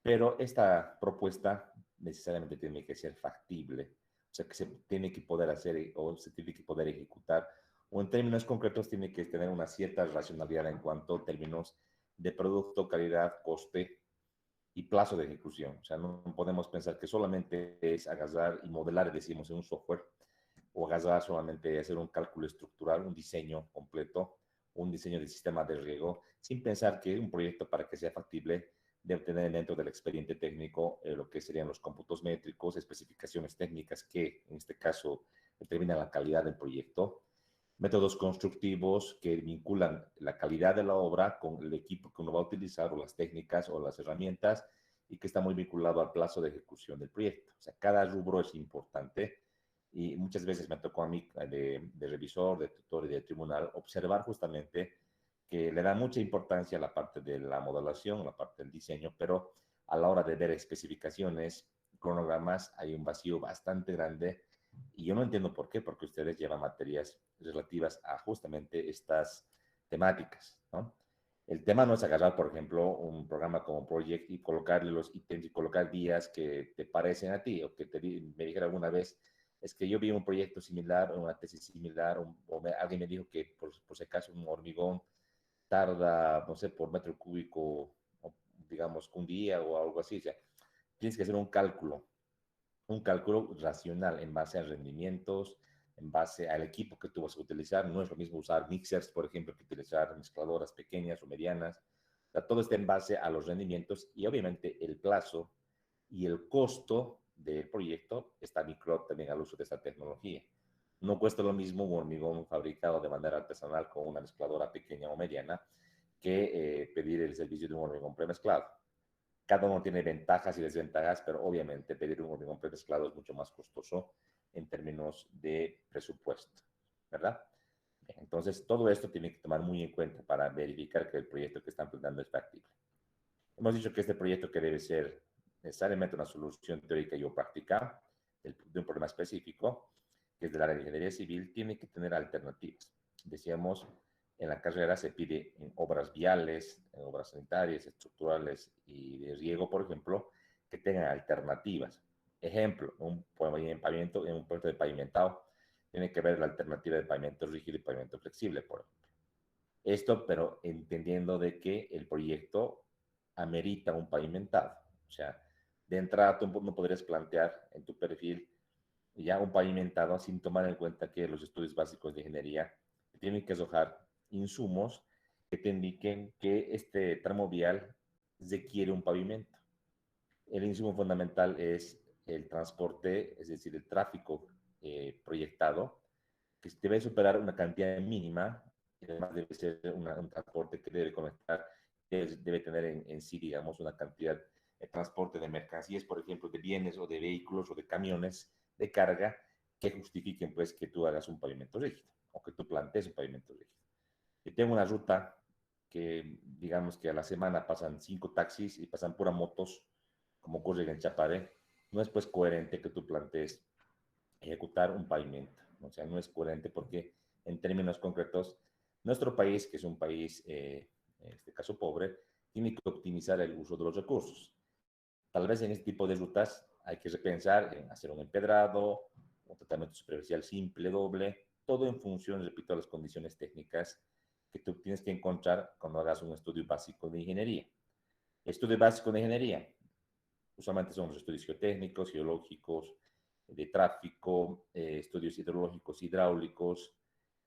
pero esta propuesta necesariamente tiene que ser factible, o sea, que se tiene que poder hacer o se tiene que poder ejecutar, o en términos concretos tiene que tener una cierta racionalidad en cuanto a términos de producto, calidad, coste y plazo de ejecución. O sea, no podemos pensar que solamente es agarrar y modelar, decimos, en un software, o agarrar solamente hacer un cálculo estructural, un diseño completo, un diseño de sistema de riego, sin pensar que un proyecto para que sea factible debe tener dentro del expediente técnico lo que serían los cómputos métricos, especificaciones técnicas que en este caso determinan la calidad del proyecto, métodos constructivos que vinculan la calidad de la obra con el equipo que uno va a utilizar o las técnicas o las herramientas y que está muy vinculado al plazo de ejecución del proyecto. O sea, cada rubro es importante y muchas veces me tocó a mí de revisor, de tutor y de tribunal observar justamente que le da mucha importancia a la parte de la modelación, a la parte del diseño, pero a la hora de ver especificaciones, cronogramas, hay un vacío bastante grande y yo no entiendo por qué, porque ustedes llevan materias relativas a justamente estas temáticas, ¿no? El tema no es agarrar, por ejemplo, un programa como Project y colocarle los ítems y colocar días que te parecen a ti o que me dijera alguna vez, es que yo vi un proyecto similar, una tesis similar, alguien me dijo que por si acaso un hormigón tarda, no sé, por metro cúbico, digamos, un día o algo así. O sea, tienes que hacer un cálculo racional en base a rendimientos, en base al equipo que tú vas a utilizar. No es lo mismo usar mixers, por ejemplo, que utilizar mezcladoras pequeñas o medianas. O sea, todo está en base a los rendimientos y obviamente el plazo y el costo del proyecto está vinculado también al uso de esta tecnología. No cuesta lo mismo un hormigón fabricado de manera artesanal con una mezcladora pequeña o mediana que pedir el servicio de un hormigón premezclado. Cada uno tiene ventajas y desventajas, pero obviamente pedir un hormigón premezclado es mucho más costoso en términos de presupuesto, ¿verdad? Entonces, todo esto tiene que tomar muy en cuenta para verificar que el proyecto que están planteando es factible. Hemos dicho que este proyecto que debe ser necesariamente una solución teórica y o práctica de un problema específico, que es del área de ingeniería civil, tiene que tener alternativas. Decíamos, en la carrera se pide en obras viales, en obras sanitarias, estructurales y de riego, por ejemplo, que tengan alternativas. Ejemplo, un pavimento, en un proyecto de pavimentado, tiene que ver la alternativa de pavimento rígido y pavimento flexible, por ejemplo. Esto, pero entendiendo de que el proyecto amerita un pavimentado. O sea, de entrada tú no podrías plantear en tu perfil ya un pavimentado sin tomar en cuenta que los estudios básicos de ingeniería tienen que arrojar insumos que te indiquen que este tramo vial requiere un pavimento. El insumo fundamental es el transporte, es decir, el tráfico proyectado, que debe superar una cantidad mínima, y además debe ser un transporte que debe conectar, debe tener en sí, digamos, una cantidad de transporte de mercancías, por ejemplo, de bienes o de vehículos o de camiones de carga que justifiquen, pues, que tú hagas un pavimento rígido o que tú plantees un pavimento rígido. Yo tengo una ruta que, digamos, que a la semana pasan 5 taxis y pasan puras motos, como ocurre en Chaparé. No es, pues, coherente que tú plantees ejecutar un pavimento. O sea, no es coherente porque en términos concretos, nuestro país, que es un país, en este caso pobre, tiene que optimizar el uso de los recursos. Tal vez en este tipo de rutas hay que repensar en hacer un empedrado, un tratamiento superficial simple, doble, todo en función, repito, de las condiciones técnicas que tú tienes que encontrar cuando hagas un estudio básico de ingeniería. Estudio básico de ingeniería, usualmente son los estudios geotécnicos, geológicos, de tráfico, estudios hidrológicos, hidráulicos,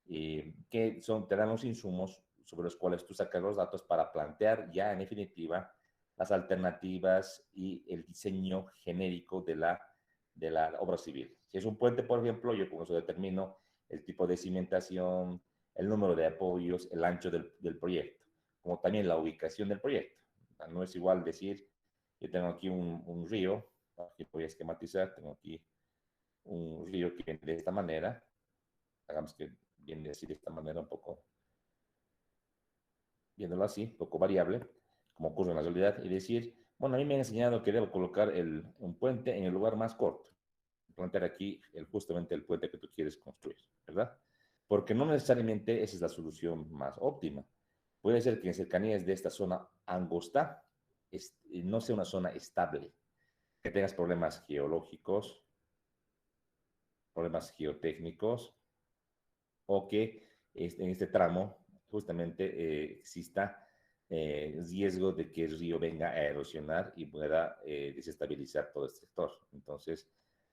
que te dan los insumos sobre los cuales tú sacas los datos para plantear ya en definitiva las alternativas y el diseño genérico de la obra civil. Si es un puente, por ejemplo, yo con eso determino el tipo de cimentación, el número de apoyos, el ancho del proyecto, como también la ubicación del proyecto. No es igual decir, yo tengo aquí un río, aquí voy a esquematizar, tengo aquí un río que viene de esta manera, hagamos que viene así de esta manera un poco, viéndolo así, un poco variable, como ocurre en la realidad, y decir, bueno, a mí me han enseñado que debo colocar un puente en el lugar más corto, plantear aquí justamente el puente que tú quieres construir, ¿verdad? Porque no necesariamente esa es la solución más óptima. Puede ser que en cercanías de esta zona angosta no sea una zona estable, que tengas problemas geológicos, problemas geotécnicos, o que en este tramo justamente exista riesgo de que el río venga a erosionar y pueda desestabilizar todo el sector. Entonces,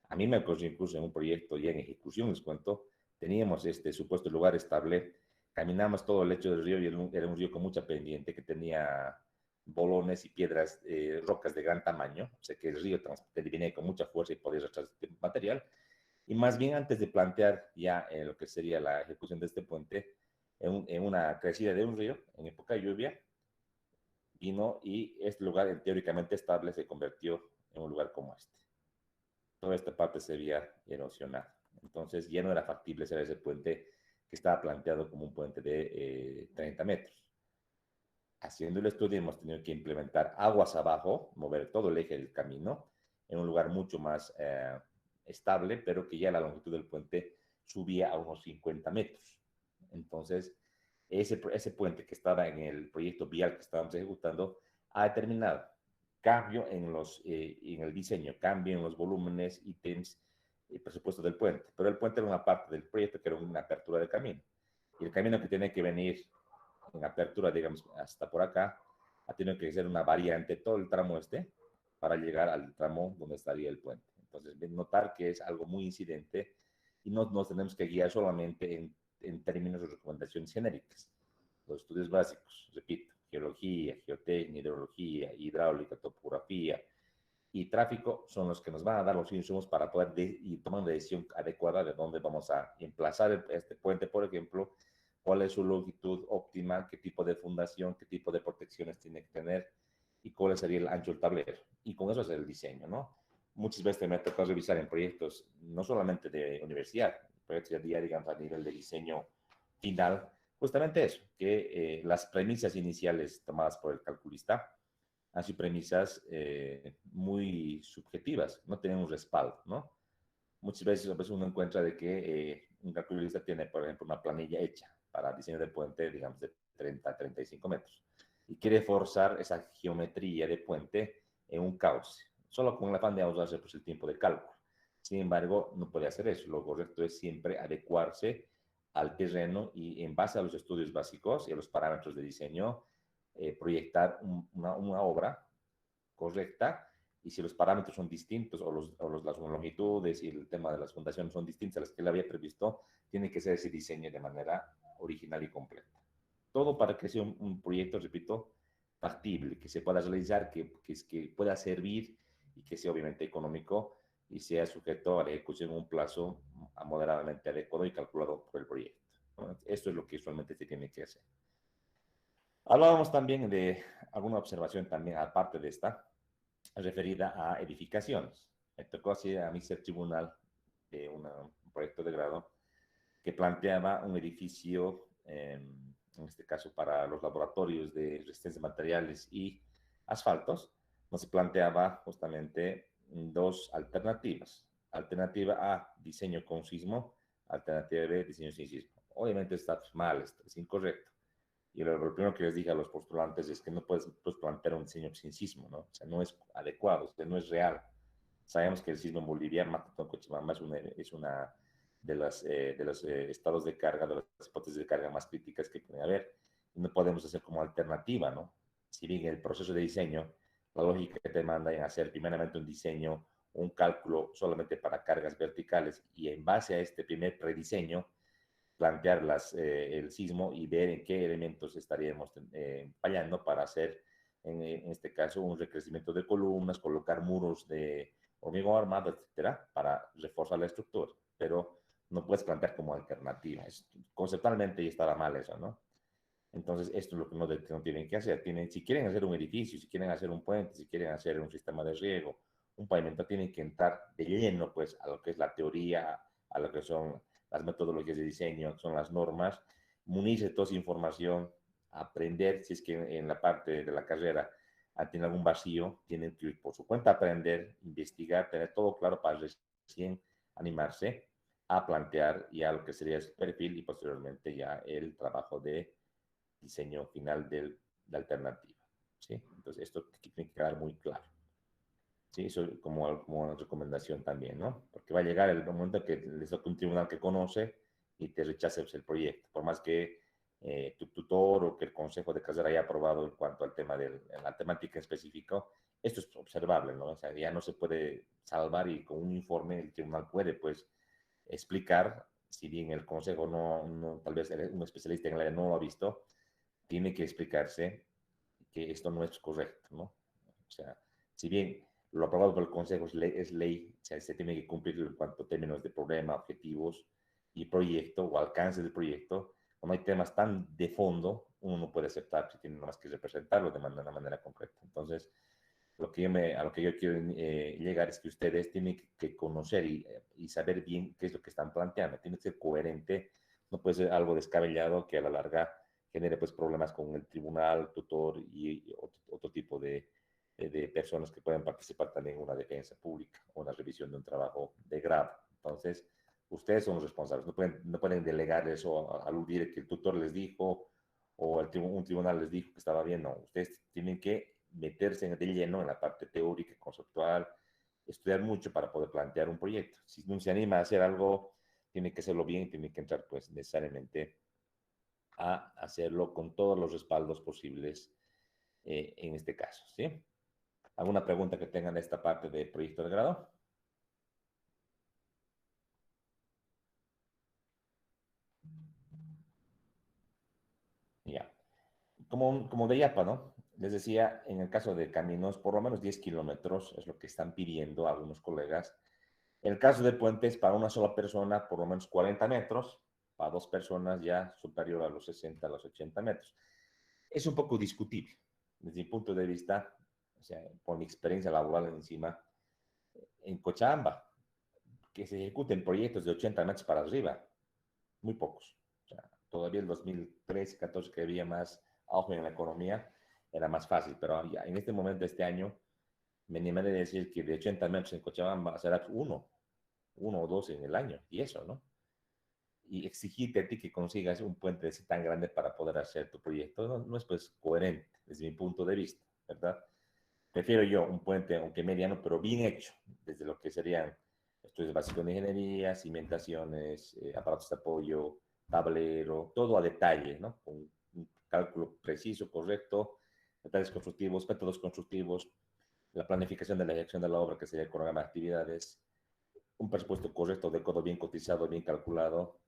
a mí me ocurrió incluso en un proyecto ya en ejecución, les cuento, teníamos este supuesto lugar estable, caminamos todo el lecho del río y era un río con mucha pendiente que tenía bolones y piedras, rocas de gran tamaño, o sea que el río venía con mucha fuerza y podía arrastrar este material. Y más bien antes de plantear ya lo que sería la ejecución de este puente, en una crecida de un río, en época de lluvia, vino y este lugar teóricamente estable se convirtió en un lugar como este. Toda esta parte se había erosionado. Entonces ya no era factible hacer ese puente que estaba planteado como un puente de 30 metros. Haciendo el estudio hemos tenido que implementar aguas abajo, mover todo el eje del camino en un lugar mucho más estable, pero que ya la longitud del puente subía a unos 50 metros. Entonces, ese puente que estaba en el proyecto vial que estábamos ejecutando ha determinado cambio en el diseño, cambio en los volúmenes, ítems y presupuesto del puente. Pero el puente era una parte del proyecto que era una apertura de camino. Y el camino que tiene que venir en apertura, digamos, hasta por acá, ha tenido que ser una variante todo el tramo este para llegar al tramo donde estaría el puente. Entonces, notar que es algo muy incidente y no nos tenemos que guiar solamente en términos de recomendaciones genéricas. Los estudios básicos, repito, geología, geotecnia, hidrología, hidráulica, topografía y tráfico son los que nos van a dar los insumos para poder ir tomar una decisión adecuada de dónde vamos a emplazar este puente, por ejemplo, cuál es su longitud óptima, qué tipo de fundación, qué tipo de protecciones tiene que tener y cuál sería el ancho del tablero. Y con eso es el diseño, ¿no? Muchas veces me toca revisar en proyectos, no solamente de universidad, proyectos ya, digamos, a nivel de diseño final, justamente eso, que las premisas iniciales tomadas por el calculista han sido premisas muy subjetivas, no tienen un respaldo, ¿no? Muchas veces uno encuentra de que un calculista tiene, por ejemplo, una planilla hecha para diseño de puente, digamos, de 30 a 35 metros, y quiere forzar esa geometría de puente en un cauce, solo con el afán de ahorrarse pues, el tiempo de cálculo. Sin embargo, no puede hacer eso. Lo correcto es siempre adecuarse al terreno y en base a los estudios básicos y a los parámetros de diseño, proyectar una obra correcta y si los parámetros son distintos las longitudes y el tema de las fundaciones son distintas a las que él había previsto, tiene que ser ese diseño de manera original y completa. Todo para que sea un proyecto, repito, factible, que se pueda realizar, que pueda servir y que sea obviamente económico y sea sujeto a la ejecución en un plazo moderadamente adecuado y calculado por el proyecto. ¿No? Esto es lo que usualmente se tiene que hacer. Hablábamos también de alguna observación también, aparte de esta, referida a edificaciones. Me tocó así a mí ser tribunal de un proyecto de grado que planteaba un edificio, en este caso para los laboratorios de resistencia de materiales y asfaltos, nos planteaba justamente dos alternativas. Alternativa A, diseño con sismo, alternativa B, diseño sin sismo. Obviamente está mal, es incorrecto. Y lo primero que les dije a los postulantes es que no puedes plantear un diseño sin sismo, ¿no? O sea, no es adecuado, o sea, no es real. Sabemos que el sismo en Bolivia, Mataton-Cochabamba, es una de los estados de carga, de las hipótesis de carga más críticas que puede haber. Y no podemos hacer como alternativa, ¿no? Si bien el proceso de diseño, la lógica que te manda en hacer primeramente un diseño, un cálculo solamente para cargas verticales y en base a este primer prediseño, plantear el sismo y ver en qué elementos estaríamos fallando para hacer, en este caso, un recrecimiento de columnas, colocar muros de hormigón armado, etcétera, para reforzar la estructura. Pero no puedes plantear como alternativa. Conceptualmente ya estaba mal eso, ¿no? Entonces, esto es lo que no tienen que hacer. Si quieren hacer un edificio, si quieren hacer un puente, si quieren hacer un sistema de riego, un pavimento, tienen que entrar de lleno pues, a lo que es la teoría, a lo que son las metodologías de diseño, son las normas, munirse de toda esa información, aprender, si es que en la parte de la carrera tienen algún vacío, tienen que ir por su cuenta aprender, investigar, tener todo claro para recién animarse a plantear ya lo que sería su perfil y posteriormente ya el trabajo de diseño final de la alternativa. ¿sí? Entonces, esto tiene que quedar muy claro. Sí, eso como una recomendación también, ¿no? Porque va a llegar el momento que les toque un tribunal que conoce y te rechace pues, el proyecto, por más que tu tutor o que el consejo de carrera haya aprobado en cuanto al tema de la temática en específico, esto es observable, ¿no? O sea, ya no se puede salvar y con un informe el tribunal puede, pues, explicar, si bien el consejo tal vez un especialista en el área no lo ha visto, tiene que explicarse que esto no es correcto, ¿no? O sea, si bien lo aprobado por el Consejo es ley, o sea, se tiene que cumplir en cuanto a términos de problema, objetivos y proyecto o alcance del proyecto, cuando hay temas tan de fondo, uno no puede aceptar si tiene nada más que representarlo de una manera concreta. Entonces, a lo que yo quiero llegar es que ustedes tienen que conocer y saber bien qué es lo que están planteando. Tiene que ser coherente, no puede ser algo descabellado que a la larga genere pues problemas con el tribunal, tutor y otro tipo de personas que pueden participar también en una defensa pública o una revisión de un trabajo de grado. Entonces, ustedes son los responsables, no pueden delegar eso, aludir que el tutor les dijo o un tribunal les dijo que estaba bien, no, ustedes tienen que meterse de lleno en la parte teórica, conceptual, estudiar mucho para poder plantear un proyecto. Si no se anima a hacer algo, tiene que hacerlo bien, tiene que entrar pues necesariamente a hacerlo con todos los respaldos posibles en este caso, ¿sí? ¿Alguna pregunta que tengan de esta parte del proyecto de grado? Ya. Como de Yapa, ¿no? Les decía, en el caso de caminos, por lo menos 10 kilómetros es lo que están pidiendo algunos colegas. En el caso de puentes, para una sola persona, por lo menos 40 metros, para dos personas ya superior a los 60, a los 80 metros. Es un poco discutible, desde mi punto de vista, o sea, por mi experiencia laboral encima, en Cochabamba, que se ejecuten proyectos de 80 metros para arriba, muy pocos. O sea, todavía el 2013, 14, que había más auge en la economía, era más fácil, pero ya en este momento, este año, me animaré a decir que de 80 metros en Cochabamba será uno o dos en el año, y eso, ¿no? Y exigirte a ti que consigas un puente así tan grande para poder hacer tu proyecto no es pues coherente desde mi punto de vista, ¿verdad? Prefiero yo un puente, aunque mediano, pero bien hecho, desde lo que serían estudios básicos de ingeniería, cimentaciones, aparatos de apoyo, tablero, todo a detalle, ¿no? Con un cálculo preciso, correcto, detalles constructivos, métodos constructivos, la planificación de la ejecución de la obra, que sería el programa de actividades, un presupuesto correcto, de codo bien cotizado, bien calculado,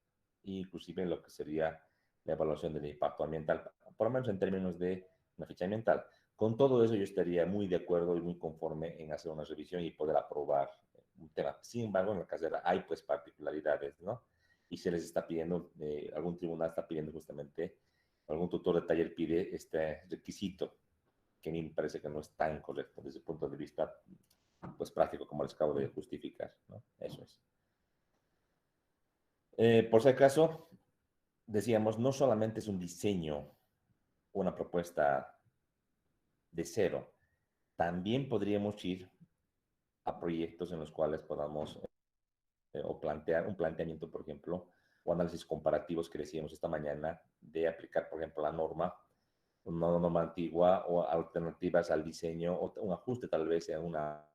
e inclusive lo que sería la evaluación del impacto ambiental, por lo menos en términos de una ficha ambiental. Con todo eso yo estaría muy de acuerdo y muy conforme en hacer una revisión y poder aprobar un tema. Sin embargo, en la carrera hay pues particularidades, ¿no? Y se les está pidiendo, algún tribunal está pidiendo justamente, algún tutor de taller pide este requisito, que a mí me parece que no es tan correcto desde el punto de vista pues práctico, como les acabo de justificar, ¿no? Eso es. Por si acaso, decíamos, no solamente es un diseño, una propuesta de cero, también podríamos ir a proyectos en los cuales podamos o plantear un planteamiento, por ejemplo, o análisis comparativos que decíamos esta mañana, de aplicar, por ejemplo, la norma, una norma antigua o alternativas al diseño, o un ajuste tal vez a una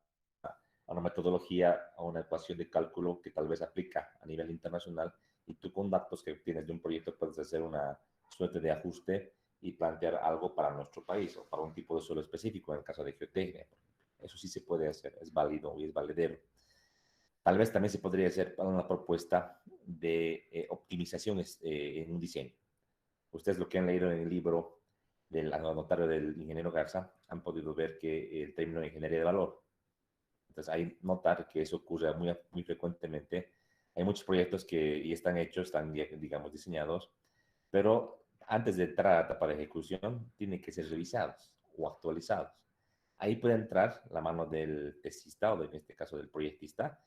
metodología, a una ecuación de cálculo que tal vez aplica a nivel internacional, y tú con datos que tienes de un proyecto puedes hacer una suerte de ajuste y plantear algo para nuestro país o para un tipo de suelo específico, en el caso de geotecnia. Eso sí se puede hacer, es válido y es valedero. Tal vez también se podría hacer una propuesta de optimización en un diseño. Ustedes lo que han leído en el libro del notario del ingeniero Garza han podido ver que el término de ingeniería de valor. Entonces, hay notar que eso ocurre muy frecuentemente. Hay muchos proyectos que ya están hechos, están, digamos, diseñados, pero antes de entrar a la etapa de ejecución, tienen que ser revisados o actualizados. Ahí puede entrar la mano del tesista o en este caso del proyectista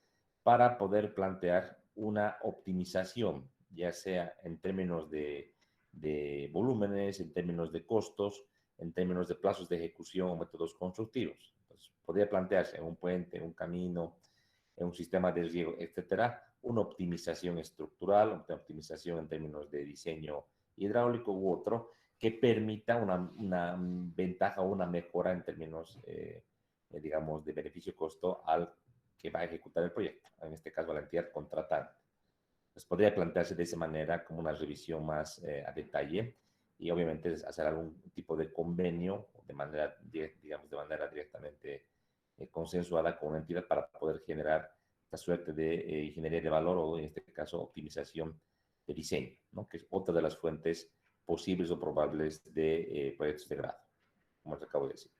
para poder plantear una optimización, ya sea en términos de volúmenes, en términos de costos, en términos de plazos de ejecución o métodos constructivos. Entonces, podría plantearse en un puente, en un camino, en un sistema de riego, etcétera, una optimización estructural, una optimización en términos de diseño hidráulico u otro, que permita una ventaja o una mejora en términos, digamos, de beneficio-costo al que va a ejecutar el proyecto, en este caso a la entidad contratante. Pues podría plantearse de esa manera como una revisión más a detalle y obviamente hacer algún tipo de convenio de manera, digamos, de manera directamente consensuada con una entidad para poder generar esta suerte de ingeniería de valor o en este caso optimización de diseño, ¿no? Que es otra de las fuentes posibles o probables de proyectos de grado, como les acabo de decir.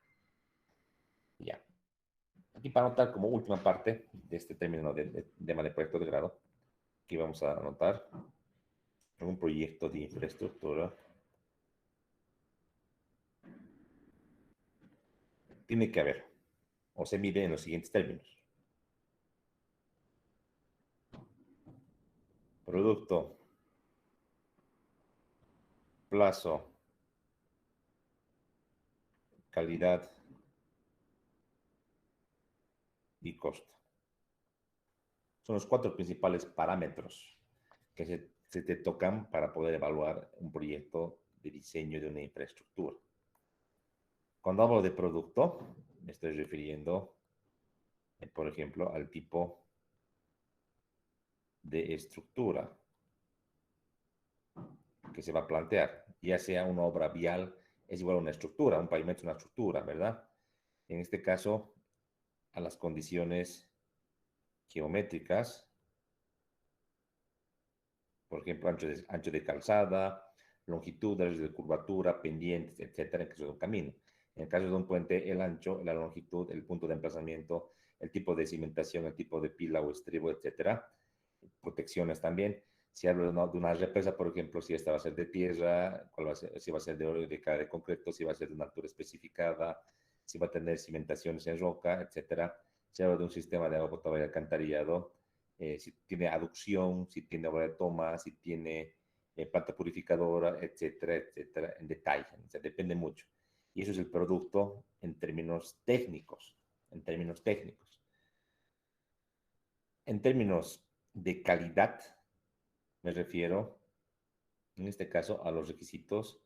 Ya. Aquí para anotar como última parte de este término de tema de proyecto de grado, aquí vamos a anotar un proyecto de infraestructura tiene que haber o se mide en los siguientes términos. Producto, plazo, calidad y costo. Son los cuatro principales parámetros que se te tocan para poder evaluar un proyecto de diseño de una infraestructura. Cuando hablo de producto, me estoy refiriendo, por ejemplo, al tipo de estructura que se va a plantear, ya sea una obra vial, es igual a una estructura, un pavimento es una estructura, ¿verdad? En este caso, a las condiciones geométricas, por ejemplo, ancho de calzada, longitud, de curvatura, pendientes, etcétera, en caso de un camino. En el caso de un puente, el ancho, la longitud, el punto de emplazamiento, el tipo de cimentación, el tipo de pila o estribo, etcétera. Protecciones también. Si hablo de una represa, por ejemplo, si esta va a ser de tierra, cuál va a ser, si va a ser de concreto, si va a ser de una altura especificada, si va a tener cimentaciones en roca, etcétera. Si hablo de un sistema de agua potable alcantarillado, si tiene aducción, si tiene obra de toma, si tiene planta purificadora, etcétera, etcétera, en detalle. O sea, depende mucho. Y eso es el producto en términos técnicos, en términos técnicos. En términos de calidad, me refiero, en este caso, a los requisitos,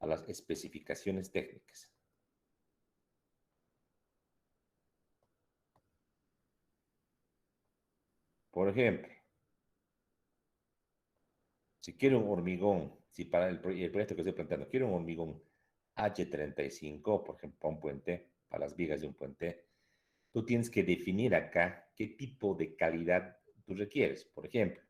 a las especificaciones técnicas. Por ejemplo, si quiero un hormigón, si para el proyecto que estoy planteando, quiero un hormigón H35, por ejemplo, para un puente, para las vigas de un puente, tú tienes que definir acá qué tipo de calidad tú requieres. Por ejemplo,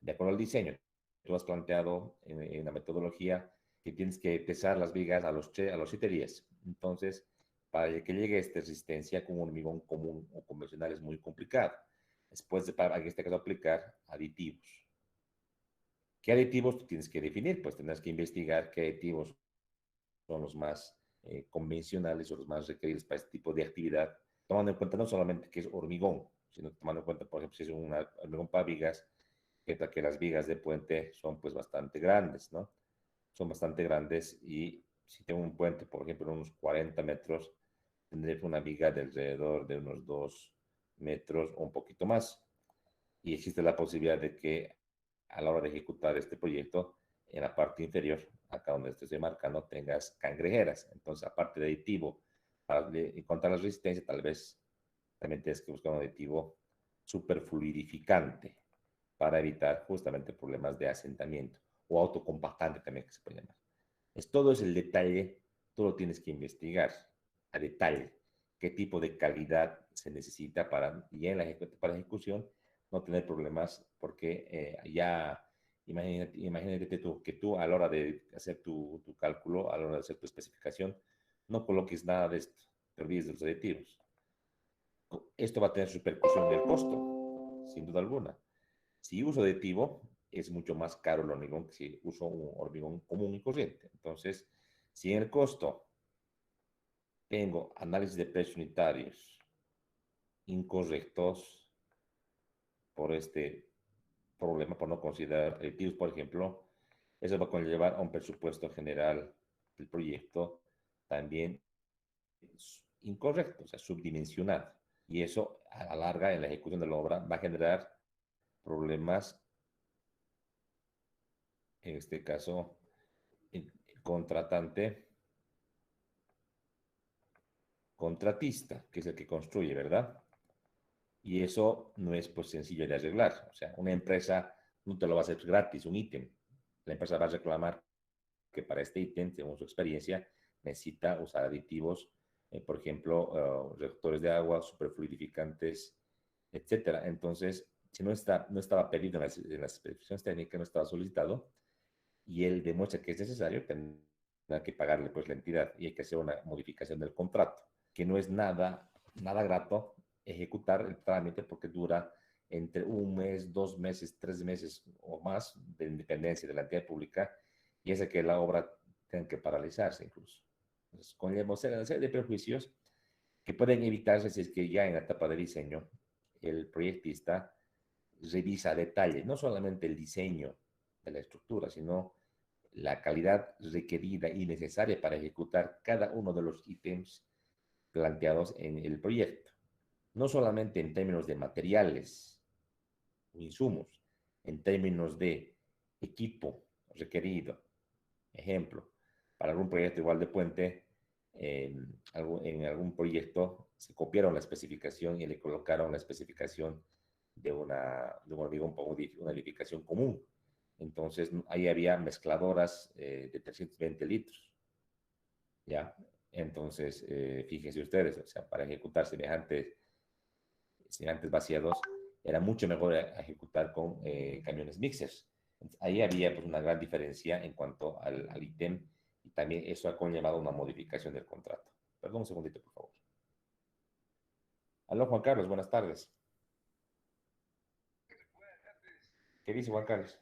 de acuerdo al diseño, tú has planteado en la metodología que tienes que pesar las vigas a los 7 días. Entonces, para que llegue a esta resistencia con un hormigón común o convencional es muy complicado. Después de, para en este caso, aplicar aditivos. ¿Qué aditivos tú tienes que definir? Pues tendrás que investigar qué aditivos son los más convencionales o los más requeridos para este tipo de actividad, tomando en cuenta no solamente que es hormigón, sino tomando en cuenta, por ejemplo, si es un hormigón para vigas, que las vigas de puente son pues bastante grandes, ¿no? Son bastante grandes y si tengo un puente, por ejemplo, de unos 40 metros, tendré una viga de alrededor de unos 2 metros o un poquito más. Y existe la posibilidad de que a la hora de ejecutar este proyecto, en la parte inferior, acá donde te estoy marcando, tengas cangrejeras. Entonces, aparte de aditivo, para encontrar la resistencia, tal vez también tienes que buscar un aditivo superfluidificante para evitar justamente problemas de asentamiento o autocompactante también que se puede llamar. Todo es el detalle, tú lo tienes que investigar a detalle, qué tipo de calidad se necesita para, y en para la ejecución, no tener problemas, porque ya, imagínate tú, que tú a la hora de hacer tu cálculo, a la hora de hacer tu especificación, no coloques nada de esto, te olvides de los aditivos. Esto va a tener su repercusión en el costo, sin duda alguna. Si uso aditivo, es mucho más caro el hormigón que si uso un hormigón común y corriente. Entonces, si en el costo tengo análisis de precios unitarios incorrectos por este problema, por no considerar aditivos, por ejemplo, eso va a conllevar a un presupuesto general del proyecto también incorrecto, o sea, subdimensionado. Y eso a la larga en la ejecución de la obra va a generar problemas, en este caso, contratante, contratista, que es el que construye, ¿verdad? Y eso no es pues sencillo de arreglar. O sea, una empresa no te lo va a hacer gratis, un ítem. La empresa va a reclamar que para este ítem, según su experiencia, necesita usar aditivos, por ejemplo, reductores de agua, superfluidificantes, etcétera. Entonces, si no estaba pedido en las especificaciones técnicas, no estaba solicitado, y él demuestra que es necesario, tendrá que pagarle pues la entidad y hay que hacer una modificación del contrato, que no es nada grato ejecutar el trámite porque dura entre un mes, 2 meses, 3 meses o más de independencia de la entidad pública y hace que la obra tenga que paralizarse incluso. Entonces, conlleva una serie de prejuicios que pueden evitarse si es que ya en la etapa de diseño el proyectista revisa a detalle, no solamente el diseño de la estructura, sino la calidad requerida y necesaria para ejecutar cada uno de los ítems planteados en el proyecto. No solamente en términos de materiales o insumos, en términos de equipo requerido. Ejemplo, para algún proyecto igual de puente, en algún proyecto se copiaron la especificación y le colocaron la especificación de un hormigón, una edificación común. Entonces, ahí había mezcladoras de 320 litros, ¿ya? Entonces, fíjense ustedes, o sea, para ejecutar semejantes vaciados, era mucho mejor ejecutar con camiones mixers. Entonces, ahí había pues, una gran diferencia en cuanto al ítem y también eso ha conllevado una modificación del contrato. Perdón un segundito, por favor. Aló, Juan Carlos, buenas tardes. ¿Qué dice Juan Carlos?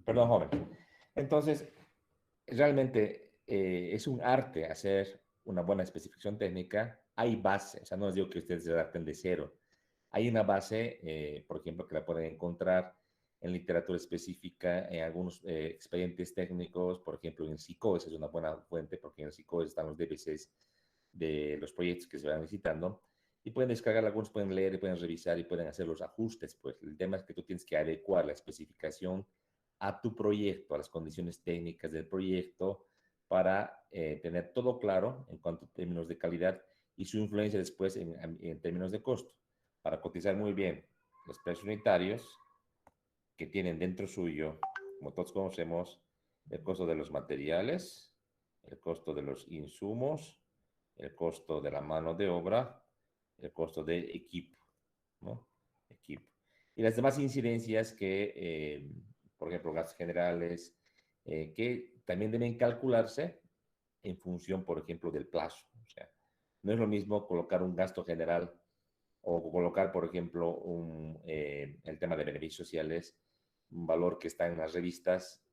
Perdón, joven. Entonces, realmente es un arte hacer una buena especificación técnica. Hay base, o sea, no les digo que ustedes se adapten de cero. Hay una base, por ejemplo, que la pueden encontrar en literatura específica, en algunos expedientes técnicos, por ejemplo, en SICOES es una buena fuente, porque en SICOES están los DBCs de los proyectos que se van visitando, y pueden descargar algunos, pueden leer, y pueden revisar y pueden hacer los ajustes, pues el tema es que tú tienes que adecuar la especificación a tu proyecto, a las condiciones técnicas del proyecto, para tener todo claro en cuanto a términos de calidad y su influencia después en términos de costo, para cotizar muy bien los precios unitarios que tienen dentro suyo, como todos conocemos, el costo de los materiales, el costo de los insumos, el costo de la mano de obra, el costo del equipo, ¿no? Equipo. Y las demás incidencias que, por ejemplo, gastos generales, que también deben calcularse en función, por ejemplo, del plazo. O sea, no es lo mismo colocar un gasto general o colocar, por ejemplo, el tema de beneficios sociales, un valor que está en las revistas,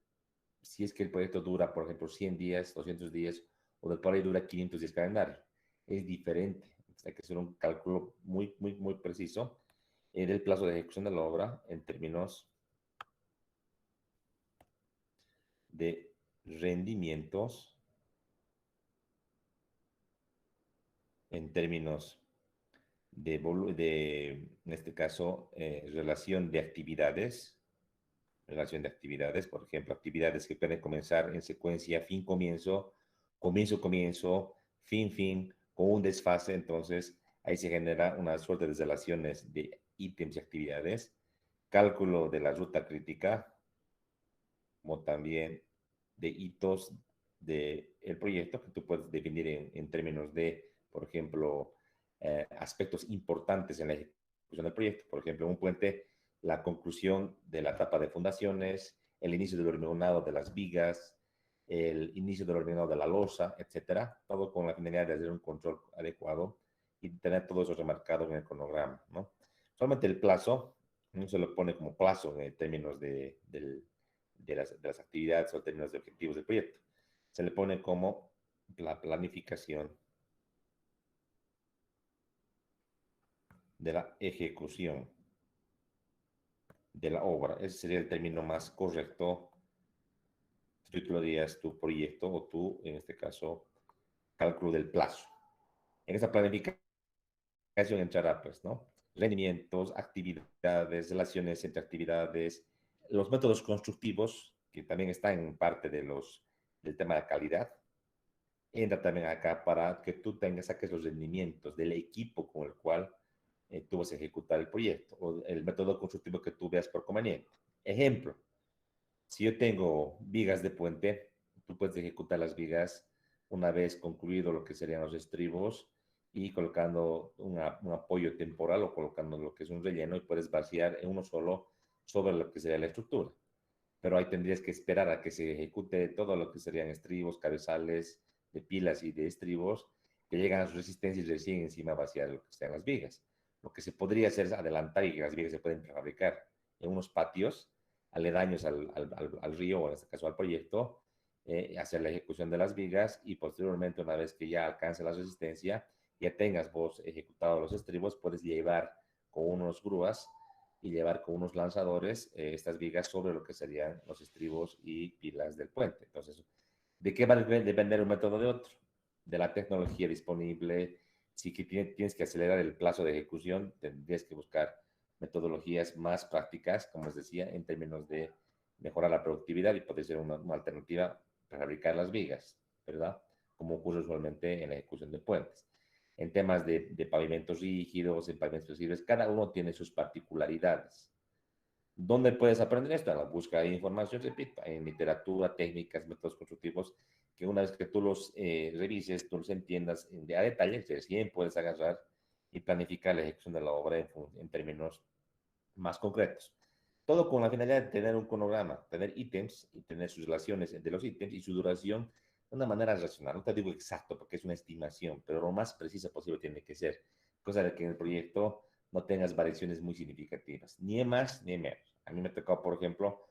si es que el proyecto dura, por ejemplo, 100 días, 200 días, o de por ahí dura 500 días calendario. Es diferente. Hay que hacer un cálculo muy, muy, muy preciso del plazo de ejecución de la obra en términos de rendimientos, en términos en este caso, relación de actividades, por ejemplo, actividades que pueden comenzar en secuencia fin, comienzo, comienzo, comienzo, fin, fin, con un desfase, entonces ahí se genera una suerte de relaciones de ítems y actividades, cálculo de la ruta crítica, como también de hitos del proyecto que tú puedes definir en términos de, por ejemplo, aspectos importantes en la ejecución del proyecto. Por ejemplo, un puente, la conclusión de la etapa de fundaciones, el inicio del hormigonado de las vigas, el inicio del hormigonado de la losa, etcétera, todo con la finalidad de hacer un control adecuado y tener todo eso remarcado en el cronograma, ¿no? Solamente el plazo, no se lo pone como plazo en términos de las actividades o en términos de objetivos del proyecto. Se le pone como la planificación de la ejecución de la obra. Ese sería el término más correcto si tú lo dirías tu proyecto o tú, en este caso, cálculo del plazo. En esa planificación entrará, pues, ¿no? Rendimientos, actividades, relaciones entre actividades, los métodos constructivos, que también están en parte del tema de calidad. Entra también acá para que tú saques los rendimientos del equipo con el cual tú vas a ejecutar el proyecto o el método constructivo que tú veas por conveniente. Ejemplo, si yo tengo vigas de puente, tú puedes ejecutar las vigas una vez concluido lo que serían los estribos y colocando un apoyo temporal o colocando lo que es un relleno y puedes vaciar en uno solo sobre lo que sería la estructura. Pero ahí tendrías que esperar a que se ejecute todo lo que serían estribos, cabezales de pilas y de estribos que llegan a su resistencia y recién encima vaciar lo que sean las vigas. Lo que se podría hacer es adelantar y que las vigas se pueden prefabricar en unos patios aledaños al río o en este caso al proyecto, hacer la ejecución de las vigas y posteriormente una vez que ya alcance la resistencia, ya tengas vos ejecutado los estribos, puedes llevar con unos grúas y llevar con unos lanzadores estas vigas sobre lo que serían los estribos y pilas del puente. Entonces, ¿de qué va a depender un método de otro? De la tecnología disponible. Si que tienes que acelerar el plazo de ejecución, tendrías que buscar metodologías más prácticas, como les decía, en términos de mejorar la productividad y puede ser una alternativa para fabricar las vigas, ¿verdad? Como ocurre usualmente en la ejecución de puentes. En temas de pavimentos rígidos, en pavimentos flexibles, cada uno tiene sus particularidades. ¿Dónde puedes aprender esto? En la búsqueda de información, repito, en literatura, técnicas, métodos constructivos, que una vez que tú los revises, tú los entiendas a detalle, recién puedes agarrar y planificar la ejecución de la obra en términos más concretos. Todo con la finalidad de tener un cronograma, tener ítems y tener sus relaciones entre los ítems y su duración de una manera racional. No te digo exacto porque es una estimación, pero lo más precisa posible tiene que ser, cosa de que en el proyecto no tengas variaciones muy significativas, ni en más ni en menos. A mí me ha tocado, por ejemplo,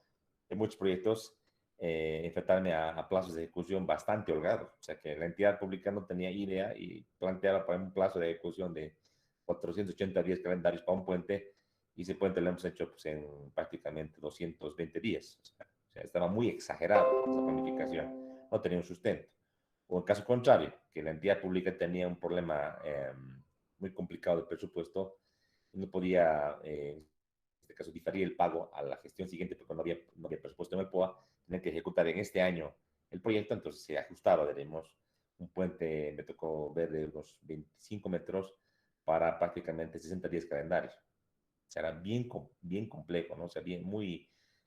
en muchos proyectos enfrentarme a plazos de ejecución bastante holgados, o sea que la entidad pública no tenía idea y planteaba para un plazo de ejecución de 480 días calendarios para un puente y ese puente lo hemos hecho pues, en prácticamente 220 días. O sea, estaba muy exagerado esa planificación, no tenía un sustento. O en caso contrario, que la entidad pública tenía un problema muy complicado de presupuesto y no podía, en este caso, diferir el pago a la gestión siguiente porque no había presupuesto en el POA, tenía que ejecutar en este año el proyecto, entonces se ajustaba, diremos, un puente, me tocó ver de unos 25 metros para prácticamente 60 días calendarios. O sea, era bien complejo, ¿no? O sea,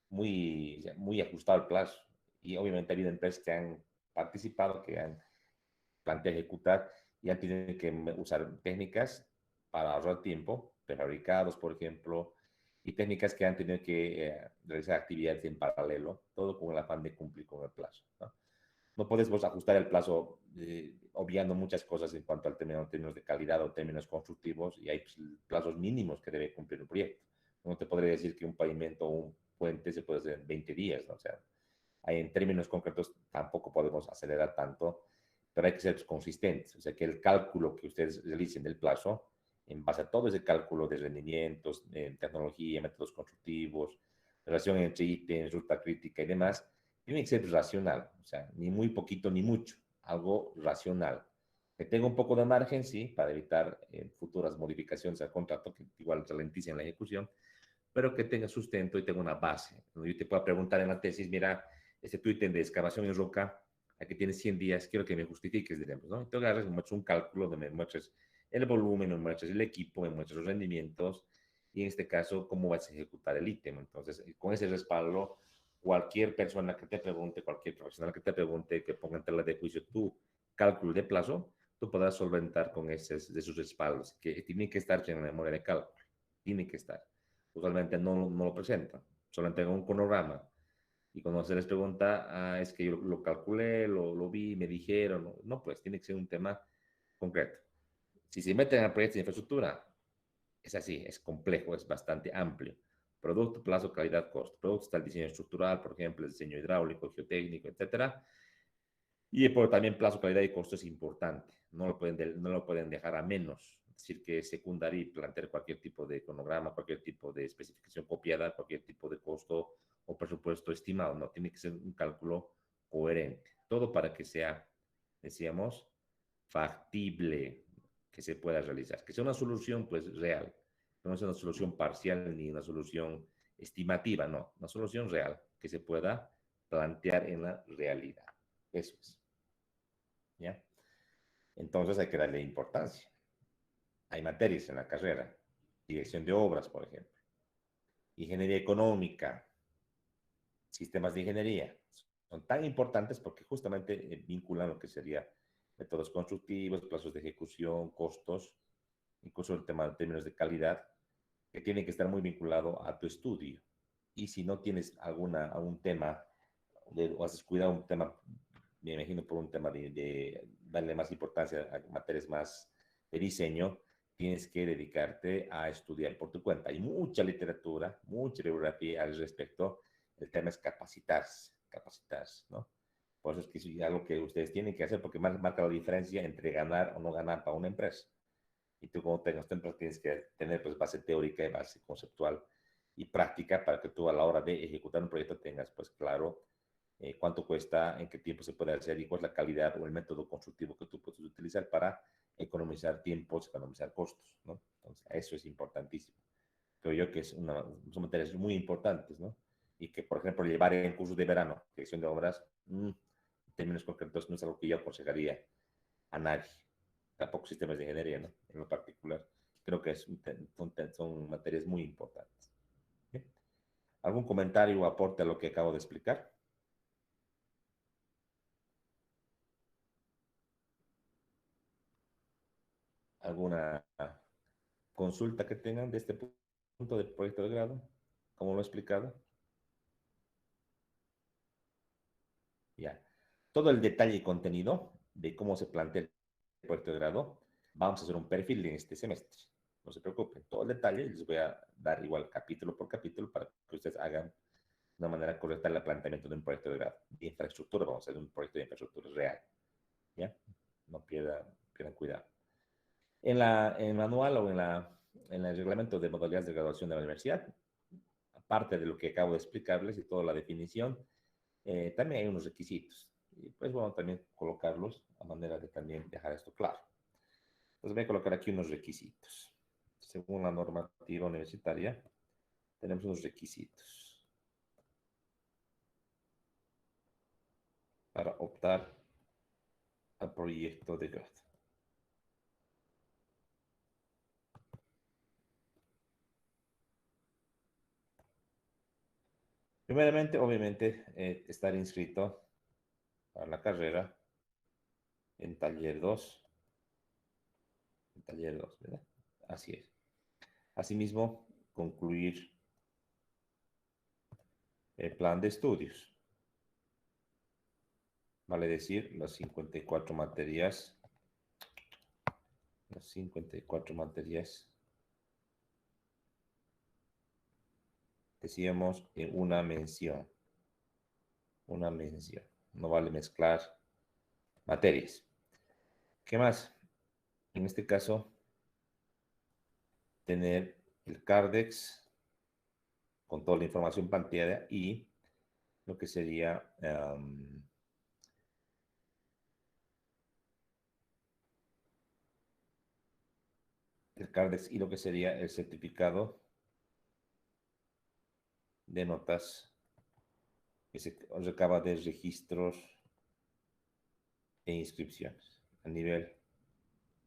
muy ajustado el plazo. Y obviamente ha habido empresas que han participado, que han planteado ejecutar y han tenido que usar técnicas para ahorrar tiempo, prefabricados, por ejemplo, y técnicas que han tenido que realizar actividades en paralelo, todo con el afán de cumplir con el plazo, ¿no? No puedes vos ajustar el plazo obviando muchas cosas en cuanto al términos de calidad o términos constructivos y hay pues, plazos mínimos que debe cumplir el proyecto. No te podría decir que un pavimento o un puente se puede hacer en 20 días, ¿no? O sea, hay, en términos concretos tampoco podemos acelerar tanto, pero hay que ser consistentes. O sea, que el cálculo que ustedes realicen del plazo, en base a todo ese cálculo de rendimientos, tecnología, métodos constructivos, relación entre ítems, ruta crítica y demás, tiene que ser racional, o sea, ni muy poquito ni mucho, algo racional. Que tenga un poco de margen, sí, para evitar futuras modificaciones al contrato que igual ralenticen la ejecución, pero que tenga sustento y tenga una base. Donde yo te pueda preguntar en la tesis, mira, este tu ítem de excavación en roca, aquí tienes 100 días, quiero que me justifiques, diremos, ¿no? Entonces agarras, me muestras un cálculo donde me muestres el volumen, me muestres el equipo, me muestres los rendimientos y en este caso, cómo vas a ejecutar el ítem. Entonces, con ese respaldo, cualquier persona que te pregunte, cualquier profesional que te pregunte, que ponga en tela de juicio tu cálculo de plazo, tú podrás solventar con esos, de sus respaldos, que tiene que estar en la memoria de cálculo, tiene que estar. Usualmente no lo presentan, solo entregan un cronograma. Y cuando se les pregunta, es que yo lo calculé, lo vi, me dijeron, no, pues tiene que ser un tema concreto. Si se meten a proyectos de infraestructura, es así, es complejo, es bastante amplio. Producto, plazo, calidad, costo. Producto está el diseño estructural, por ejemplo, el diseño hidráulico, geotécnico, etcétera. Y por también plazo, calidad y costo es importante. No lo pueden dejar a menos. Es decir, que es secundario y plantear cualquier tipo de cronograma, cualquier tipo de especificación copiada, cualquier tipo de costo o presupuesto estimado. No, tiene que ser un cálculo coherente. Todo para que sea, decíamos, factible, que se pueda realizar. Que sea una solución, pues, real. No es una solución parcial ni una solución estimativa, no. Una solución real que se pueda plantear en la realidad. Eso es. ¿Ya? Entonces hay que darle importancia. Hay materias en la carrera, dirección de obras, por ejemplo, ingeniería económica, sistemas de ingeniería. Son tan importantes porque justamente vinculan lo que sería métodos constructivos, plazos de ejecución, costos, incluso el tema de términos de calidad, que tienen que estar muy vinculado a tu estudio. Y si no tienes algún tema, o has descuidado un tema, me imagino por un tema de darle más importancia a materias más de diseño, tienes que dedicarte a estudiar por tu cuenta. Hay mucha literatura, mucha bibliografía al respecto. El tema es capacitarse, ¿no? Por eso es que es algo que ustedes tienen que hacer porque marca la diferencia entre ganar o no ganar para una empresa. Y tú como tengas tu empresa tienes que tener pues base teórica y base conceptual y práctica para que tú a la hora de ejecutar un proyecto tengas pues claro cuánto cuesta, en qué tiempo se puede hacer y cuál es la calidad o el método constructivo que tú puedes utilizar para economizar tiempos, economizar costos, ¿no? Entonces, eso es importantísimo. Creo yo que son materias muy importantes, ¿no? Y que, por ejemplo, llevar en cursos de verano, dirección de obras, en términos concretos, no es algo que yo aconsejaría a nadie. Tampoco sistemas de ingeniería, ¿no? En lo particular. Creo que son materias muy importantes. ¿Sí? ¿Algún comentario o aporte a lo que acabo de explicar? ¿Alguna consulta que tengan de este punto del proyecto de grado? Como lo he explicado. Ya. Todo el detalle y contenido de cómo se plantea el proyecto de grado, vamos a hacer un perfil en este semestre. No se preocupen, todo el detalle les voy a dar igual capítulo por capítulo para que ustedes hagan de una manera correcta el planteamiento de un proyecto de grado. De infraestructura, vamos a hacer un proyecto de infraestructura real. ¿Ya? No pierdan cuidado. En el manual o en el reglamento de modalidades de graduación de la universidad, aparte de lo que acabo de explicarles y toda la definición, también hay unos requisitos. Y pues bueno, también colocarlos a manera de también dejar esto claro. Entonces voy a colocar aquí unos requisitos. Según la normativa universitaria, tenemos unos requisitos para optar al proyecto de grado. Primeramente, obviamente, estar inscrito para la carrera en taller 2, ¿verdad? Así es. Asimismo, concluir el plan de estudios, vale decir, las 54 materias, decíamos, una mención, no vale mezclar materias. ¿Qué más? En este caso, tener el CARDEX con toda la información planteada y lo que sería el CARDEX y lo que sería el certificado de notas que se recaba de registros e inscripciones a nivel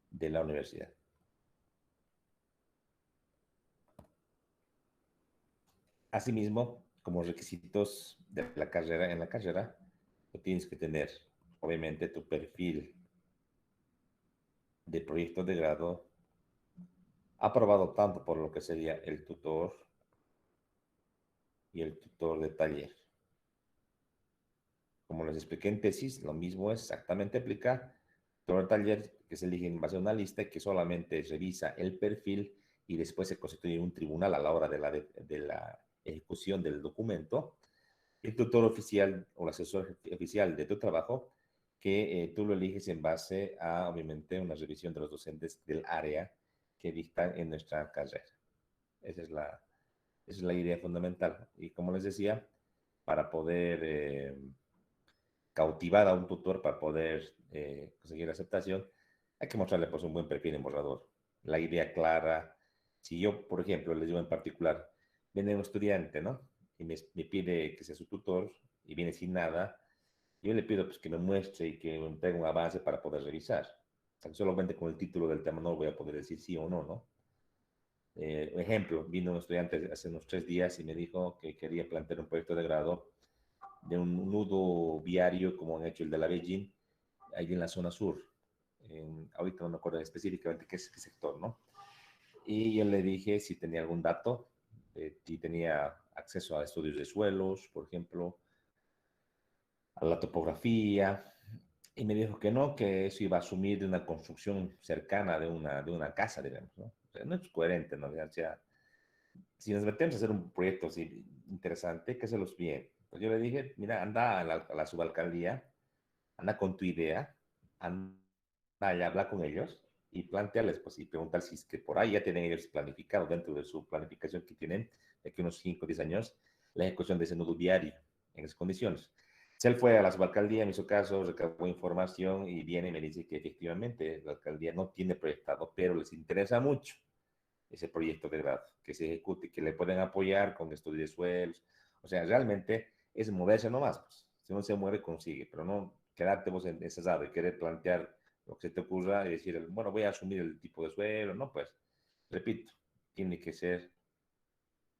de la universidad. Asimismo, como requisitos de la carrera, en la carrera, tienes que tener, obviamente, tu perfil de proyecto de grado aprobado tanto por lo que sería el tutor y el tutor de taller. Como les expliqué en tesis, lo mismo es exactamente aplica tutor de taller que se elige en base a una lista y que solamente revisa el perfil y después se constituye un tribunal a la hora de la ejecución del documento, el tutor oficial o el asesor oficial de tu trabajo, que tú lo eliges en base a, obviamente, una revisión de los docentes del área que dictan en nuestra carrera. Esa es esa es la idea fundamental. Y como les decía, para poder cautivar a un tutor, para poder conseguir la aceptación, hay que mostrarle pues un buen perfil en borrador, la idea clara. Si yo, por ejemplo, les digo en particular, viene un estudiante, ¿no? Y me pide que sea su tutor y viene sin nada, yo le pido pues, que me muestre y que me entregue un avance para poder revisar. O sea, solamente con el título del tema no voy a poder decir sí o no, ¿no? Ejemplo, vino un estudiante hace unos 3 días y me dijo que quería plantear un proyecto de grado de un nudo viario como han hecho el de la Beijing, ahí en la zona sur. Ahorita no me acuerdo específicamente qué sector, ¿no? Y yo le dije si tenía algún dato, si tenía acceso a estudios de suelos, por ejemplo, a la topografía, y me dijo que no, que eso iba a asumir de una construcción cercana de una casa, digamos, ¿no? O sea, no es coherente, ¿no? O sea, si nos metemos a hacer un proyecto así interesante, que se los bien. Pues yo le dije, mira, anda a la subalcaldía, anda con tu idea, anda y habla con ellos y plantearles, pues, y preguntar si es que por ahí ya tienen ellos planificado dentro de su planificación que tienen de aquí unos 5 o 10 años la ejecución de ese nudo viario en esas condiciones. Si él fue a la subalcaldía, me hizo caso, recabó información y viene y me dice que efectivamente la alcaldía no tiene proyectado, pero les interesa mucho ese proyecto de grado, que se ejecute, que le pueden apoyar con estudios de suelos. O sea, realmente es moverse nomás. Pues. Si uno se mueve, consigue, pero no quedarte vos en ese lado y querer plantear lo que se te ocurra y decir, bueno, voy a asumir el tipo de suelo. No, pues, repito, tiene que ser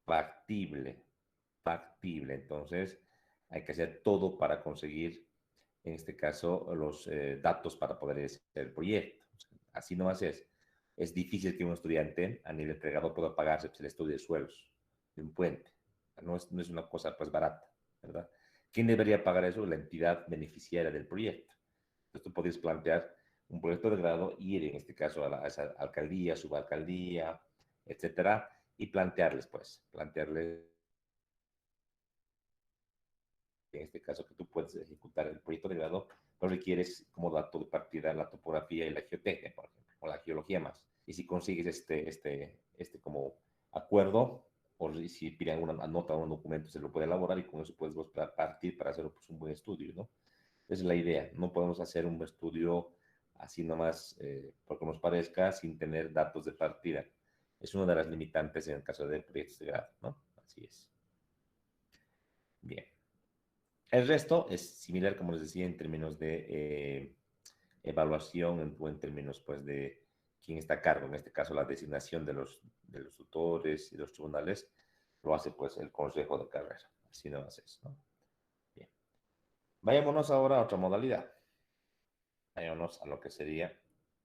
factible, factible. Entonces, hay que hacer todo para conseguir, en este caso, los datos para poder hacer el proyecto. Así nomás es. Es difícil que un estudiante a nivel entregado pueda pagarse el estudio de suelos de un puente. No es una cosa pues barata, ¿verdad? ¿Quién debería pagar eso? La entidad beneficiaria del proyecto. Entonces tú podrías plantear un proyecto de grado, ir en este caso a esa alcaldía, subalcaldía, etcétera, y plantearles, pues, plantearles en este caso que tú puedes ejecutar el proyecto de grado, no requieres como dato de partida la topografía y la geotecnia, por ejemplo, o la geología más. Y si consigues este como acuerdo, o si piden una nota o un documento, se lo puede elaborar y con eso puedes partir para hacer pues, un buen estudio, ¿no? Esa es la idea. No podemos hacer un estudio así nomás porque nos parezca sin tener datos de partida. Es una de las limitantes en el caso de proyectos de grado, ¿no? Así es. Bien. El resto es similar, como les decía, en términos de evaluación o en términos pues, de quién está a cargo. En este caso, la designación de los tutores y los tribunales lo hace pues el consejo de carrera. Así no hace eso, ¿no? Bien. Vayámonos ahora a otra modalidad. Vayámonos a lo que sería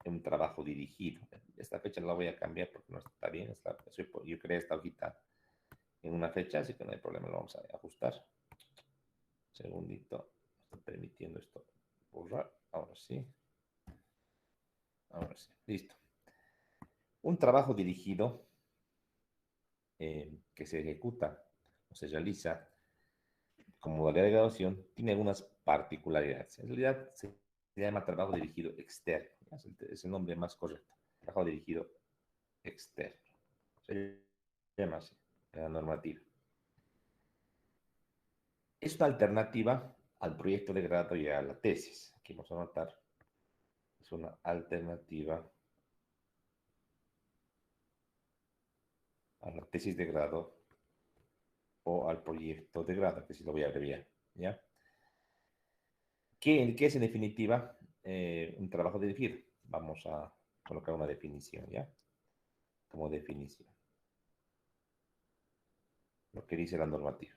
un trabajo dirigido. Esta fecha la voy a cambiar porque no está bien. Yo creé esta hojita en una fecha, así que no hay problema, lo vamos a ajustar. Segundito, está permitiendo esto borrar. Ahora sí. Ahora sí. Listo. Un trabajo dirigido que se ejecuta o se realiza como modalidad de graduación tiene algunas particularidades. En realidad se llama trabajo dirigido externo. Es el nombre más correcto. Trabajo dirigido externo. Se llama así, en la normativa. Es una alternativa al proyecto de grado y a la tesis. Aquí vamos a notar. Es una alternativa a la tesis de grado o al proyecto de grado, que si lo voy a abreviar, ¿ya? ¿Qué es en definitiva un trabajo dirigido? Vamos a colocar una definición, ¿ya? Como definición, lo que dice la normativa.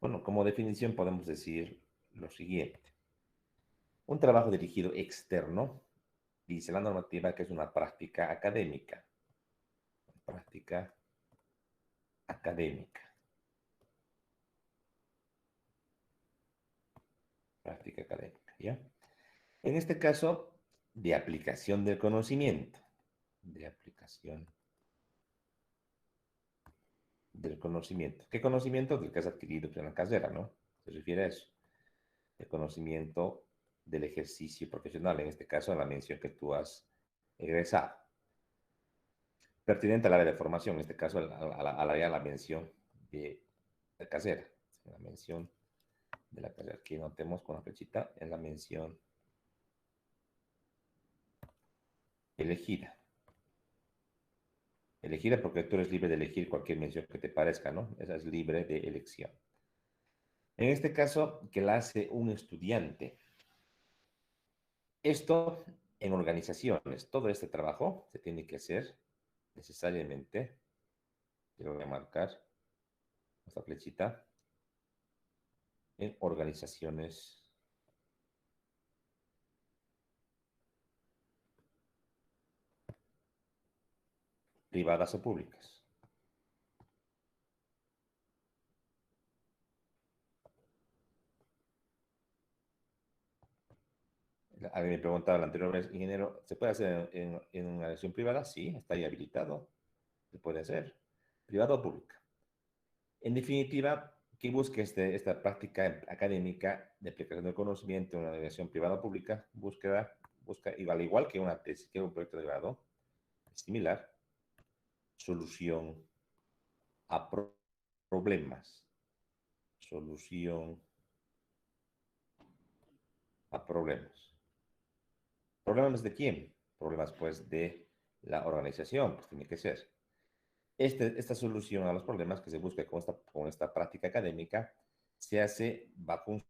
Bueno, como definición podemos decir lo siguiente. Un trabajo dirigido externo, dice la normativa que es una práctica académica. Práctica académica. Práctica académica, ¿ya? En este caso, de aplicación del conocimiento, de aplicación del conocimiento. ¿Qué conocimiento? Del que has adquirido en la carrera, ¿no? Se refiere a eso. El conocimiento del ejercicio profesional, en este caso, en la mención que tú has egresado. Pertinente al área de formación, en este caso, al área de la mención de la carrera. La mención de la carrera. Aquí notemos con la flechita en la mención elegida. Elegida porque tú eres libre de elegir cualquier mención que te parezca, ¿no? Esa es libre de elección. En este caso, que la hace un estudiante. Esto en organizaciones, todo este trabajo se tiene que hacer necesariamente, yo voy a marcar esta flechita, en organizaciones privadas o públicas. Alguien me preguntaba la anterior vez, ingeniero, ¿se puede hacer en una organización privada? Sí, está ahí habilitado, se puede hacer, privada o pública. En definitiva, que busque esta práctica académica de aplicación del conocimiento en una organización privada o pública, busca, al igual que una tesis, que un proyecto de grado, similar, solución a problemas, solución a problemas. ¿Problemas de quién? Problemas, pues, de la organización, pues tiene que ser. Esta solución a los problemas que se busca con esta práctica académica se hace bajo un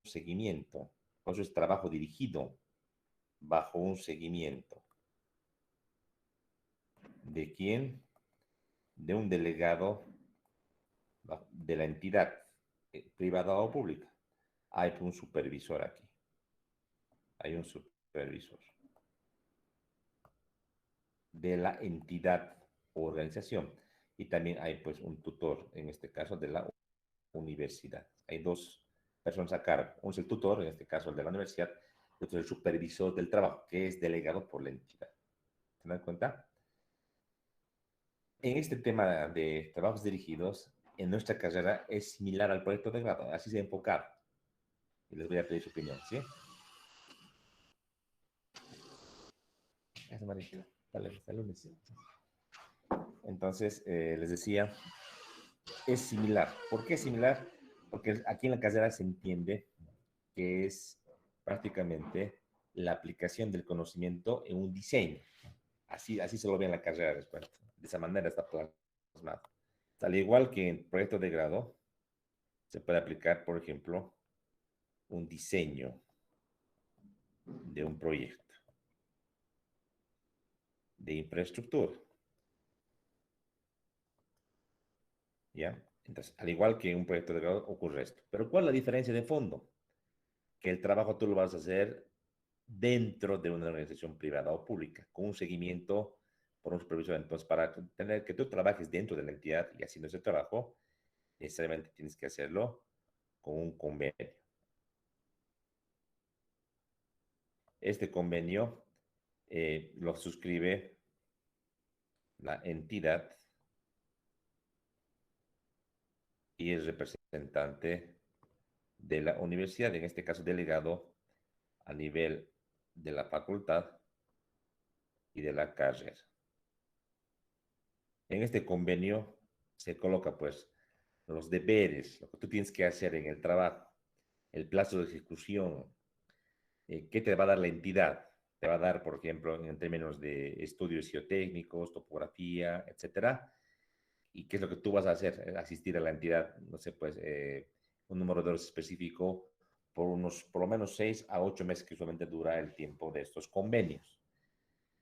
seguimiento, por eso es trabajo dirigido, bajo un seguimiento. ¿De quién? De un delegado de la entidad privada o pública. Hay un supervisor aquí. Hay un supervisor de la entidad o organización. Y también hay pues un tutor, en este caso de la universidad. Hay dos personas a cargo. Uno es el tutor, en este caso el de la universidad, y otro es el supervisor del trabajo, que es delegado por la entidad. ¿Se dan cuenta? En este tema de trabajos dirigidos, en nuestra carrera es similar al proyecto de grado, así se enfocar. Y les voy a pedir su opinión, ¿sí? Es amarilla. Dale, lunes. Entonces, les decía, es similar. ¿Por qué es similar? Porque aquí en la carrera se entiende que es prácticamente la aplicación del conocimiento en un diseño. Así se lo ve en la carrera después. De esa manera está plasmado. Al igual que en proyecto de grado, se puede aplicar, por ejemplo, un diseño de un proyecto de infraestructura. ¿Ya? Entonces, al igual que en un proyecto de grado, ocurre esto. Pero ¿cuál es la diferencia de fondo? Que el trabajo tú lo vas a hacer dentro de una organización privada o pública, con un seguimiento por un supervisor. Entonces, para tener que tú trabajes dentro de la entidad y haciendo ese trabajo, necesariamente tienes que hacerlo con un convenio. Este convenio lo suscribe la entidad y el representante de la universidad, en este caso delegado a nivel de la facultad y de la carrera. En este convenio se coloca pues los deberes, lo que tú tienes que hacer en el trabajo, el plazo de ejecución, qué te va a dar la entidad. Te va a dar, por ejemplo, en términos de estudios geotécnicos, topografía, etcétera, y qué es lo que tú vas a hacer, asistir a la entidad, no sé, pues un número de horas específico por lo menos 6 a 8 meses que usualmente dura el tiempo de estos convenios.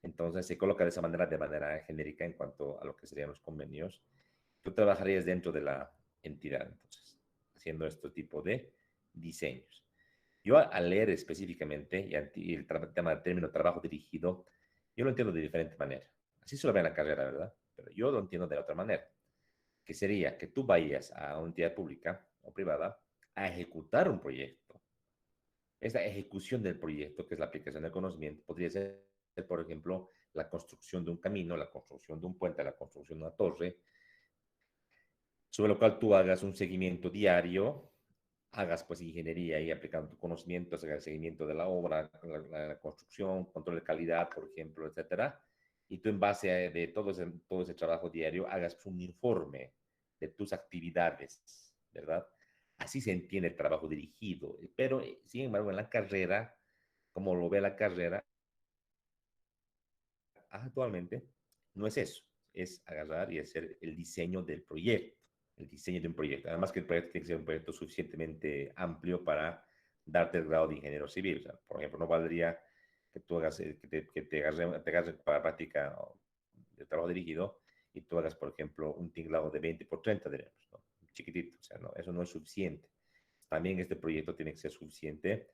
Entonces se coloca de esa manera, de manera genérica en cuanto a lo que serían los convenios. Tú trabajarías dentro de la entidad, entonces, haciendo este tipo de diseños. Yo al leer específicamente y el tema del término trabajo dirigido, yo lo entiendo de diferente manera. Así se lo ve en la carrera, ¿verdad? Pero yo lo entiendo de otra manera, que sería que tú vayas a una entidad pública o privada a ejecutar un proyecto, esta ejecución del proyecto, que es la aplicación del conocimiento, podría ser, por ejemplo, la construcción de un camino, la construcción de un puente, la construcción de una torre, sobre lo cual tú hagas un seguimiento diario, hagas pues ingeniería y aplicando tu conocimiento, hagas el seguimiento de la obra, la construcción, control de calidad, por ejemplo, etcétera. Y tú en base a de todo ese trabajo diario hagas un informe de tus actividades, ¿verdad? Así se entiende el trabajo dirigido. Pero, sin embargo, en la carrera, como lo ve la carrera, actualmente no es eso, es agarrar y hacer el diseño del proyecto, el diseño de un proyecto. Además que el proyecto tiene que ser un proyecto suficientemente amplio para darte el grado de ingeniero civil. O sea, por ejemplo, no valdría que tú hagas, te agarres para práctica de trabajo dirigido y tú hagas, por ejemplo, un tinglado de 20 por 30, diremos, ¿no? Chiquitito, o sea, no, eso no es suficiente. También este proyecto tiene que ser suficiente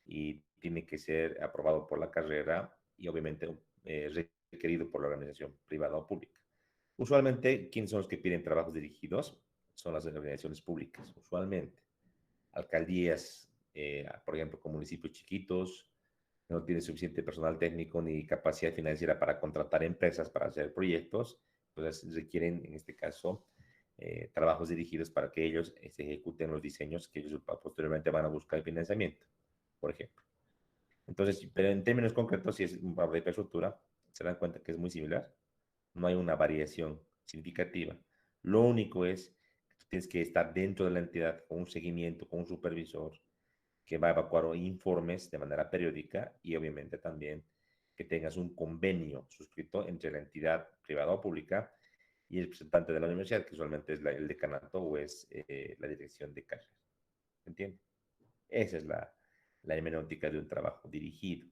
y tiene que ser aprobado por la carrera y obviamente requerido por la organización privada o pública. Usualmente, ¿quiénes son los que piden trabajos dirigidos? Son las organizaciones públicas, usualmente. Alcaldías, por ejemplo, con municipios chiquitos, no tienen suficiente personal técnico ni capacidad financiera para contratar empresas para hacer proyectos, pues requieren, en este caso, trabajos dirigidos para que ellos se ejecuten los diseños que ellos posteriormente van a buscar el financiamiento, por ejemplo. Entonces, pero en términos concretos, si es un valor de infraestructura, se dan cuenta que es muy similar. No hay una variación significativa. Lo único es que tú tienes que estar dentro de la entidad con un seguimiento, con un supervisor que va a evacuar informes de manera periódica y obviamente también que tengas un convenio suscrito entre la entidad privada o pública y el representante de la universidad, que usualmente es el decanato o es la dirección de carrera. ¿Entiendes? Esa es la hermenéutica de un trabajo dirigido.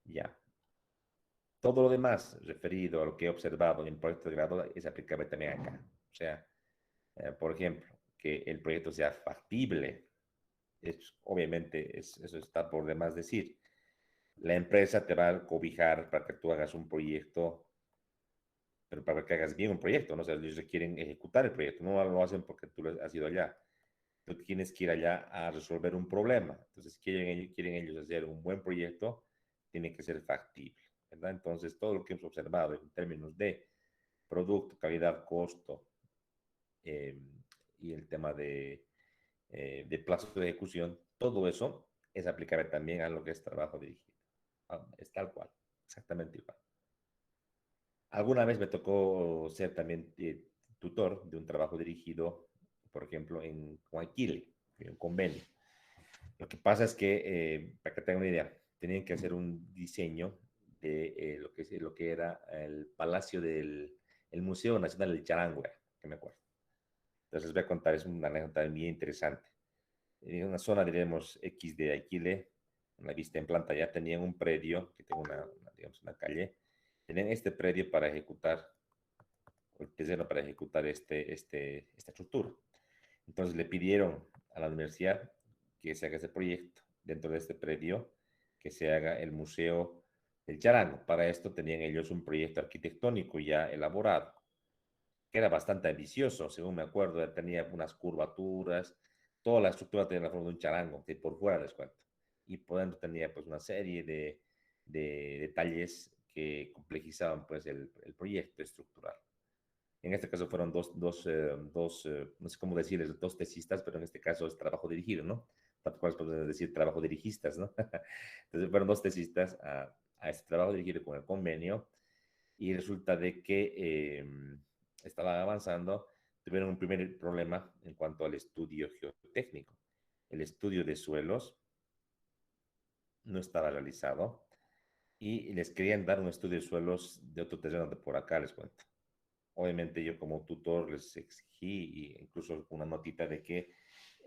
Ya. Todo lo demás referido a lo que he observado en el proyecto de grado es aplicable también acá. O sea, por ejemplo, que el proyecto sea factible, obviamente eso está por demás decir. La empresa te va a cobijar para que tú hagas un proyecto, pero para que hagas bien un proyecto, ¿no? O sea, ellos requieren ejecutar el proyecto, no lo hacen porque tú has ido allá. Tú tienes que ir allá a resolver un problema. Entonces, quieren ellos hacer un buen proyecto, tiene que ser factible, ¿verdad? Entonces, todo lo que hemos observado en términos de producto, calidad, costo eh, y el tema de plazo de ejecución, todo eso es aplicable también a lo que es trabajo dirigido. Es tal cual, exactamente igual. Alguna vez me tocó ser también tutor de un trabajo dirigido, por ejemplo, en Guayaquil, en un convenio. Lo que pasa es que, para que tengan una idea, tenían que hacer un diseño de lo que era el Palacio del el Museo Nacional del Charangüe, que me acuerdo. Entonces les voy a contar, es una anécdota bien interesante. En una zona, diremos, X de Aquile, en la vista en planta, ya tenían un predio, que tiene digamos, una calle, tenían este predio para ejecutar, el terreno para ejecutar esta estructura. Entonces le pidieron a la universidad que se haga ese proyecto dentro de este predio, que se haga el Museo del Charango. Para esto tenían ellos un proyecto arquitectónico ya elaborado, que era bastante ambicioso, según me acuerdo, tenía unas curvaturas, toda la estructura tenía la forma de un charango, que por fuera les cuento. Y por dentro tenía pues una serie de detalles que complejizaban pues el proyecto estructural. En este caso fueron no sé cómo decirles, dos tesistas, pero en este caso es trabajo dirigido, ¿no? Tal cual podemos decir trabajo dirigistas, ¿no? Entonces fueron dos tesistas a este trabajo dirigido con el convenio y resulta de que estaban avanzando, tuvieron un primer problema en cuanto al estudio geotécnico. El estudio de suelos no estaba realizado y les querían dar un estudio de suelos de otro terreno de por acá, les cuento. Obviamente yo como tutor les exigí incluso una notita de que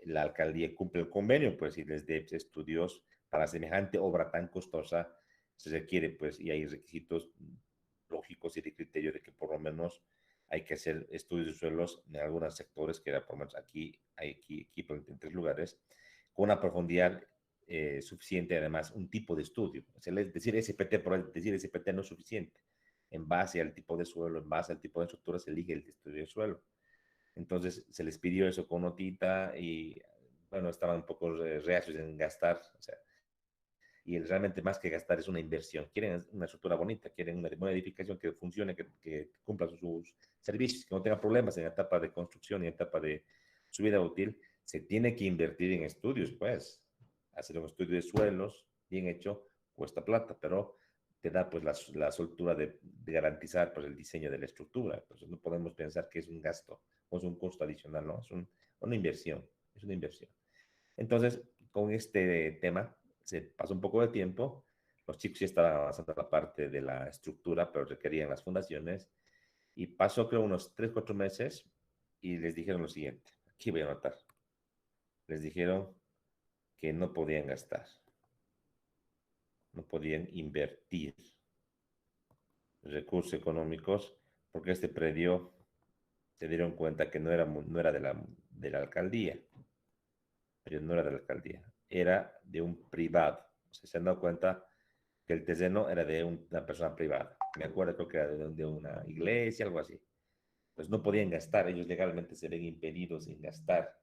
la alcaldía cumple el convenio, pues, y les dé estudios para semejante obra tan costosa, se requiere, pues, y hay requisitos lógicos y de criterio de que por lo menos hay que hacer estudios de suelos en algunos sectores, que era por lo menos aquí, hay aquí en 3 lugares, con una profundidad suficiente, además, un tipo de estudio. O sea, decir SPT por decir SPT no es suficiente. En base al tipo de suelo, en base al tipo de estructura, se elige el estudio de suelo. Entonces se les pidió eso con notita y bueno, estaban un poco reacios en gastar, o sea, y realmente más que gastar es una inversión. Quieren una estructura bonita, quieren una buena edificación que funcione, que cumpla sus servicios, que no tenga problemas en etapa de construcción y etapa de su vida útil. Se tiene que invertir en estudios, pues. Hacer un estudio de suelos bien hecho cuesta plata, pero te da pues la soltura de garantizar pues el diseño de la estructura. Entonces no podemos pensar que es un gasto o es un costo adicional, ¿no? Una inversión, es una inversión. Entonces, con este tema se pasó un poco de tiempo, los chicos ya estaban avanzando la parte de la estructura, pero requerían las fundaciones, y pasó creo unos 3 4 meses y les dijeron lo siguiente, aquí voy a anotar, les dijeron que no podían gastar, no podían invertir recursos económicos porque este predio se dieron cuenta que no era de la alcaldía, pero no era de la alcaldía, era de un privado. O sea, se han dado cuenta que el terreno era de una persona privada. Me acuerdo, creo que era de una iglesia, algo así. Pues no podían gastar, ellos legalmente se ven impedidos en gastar,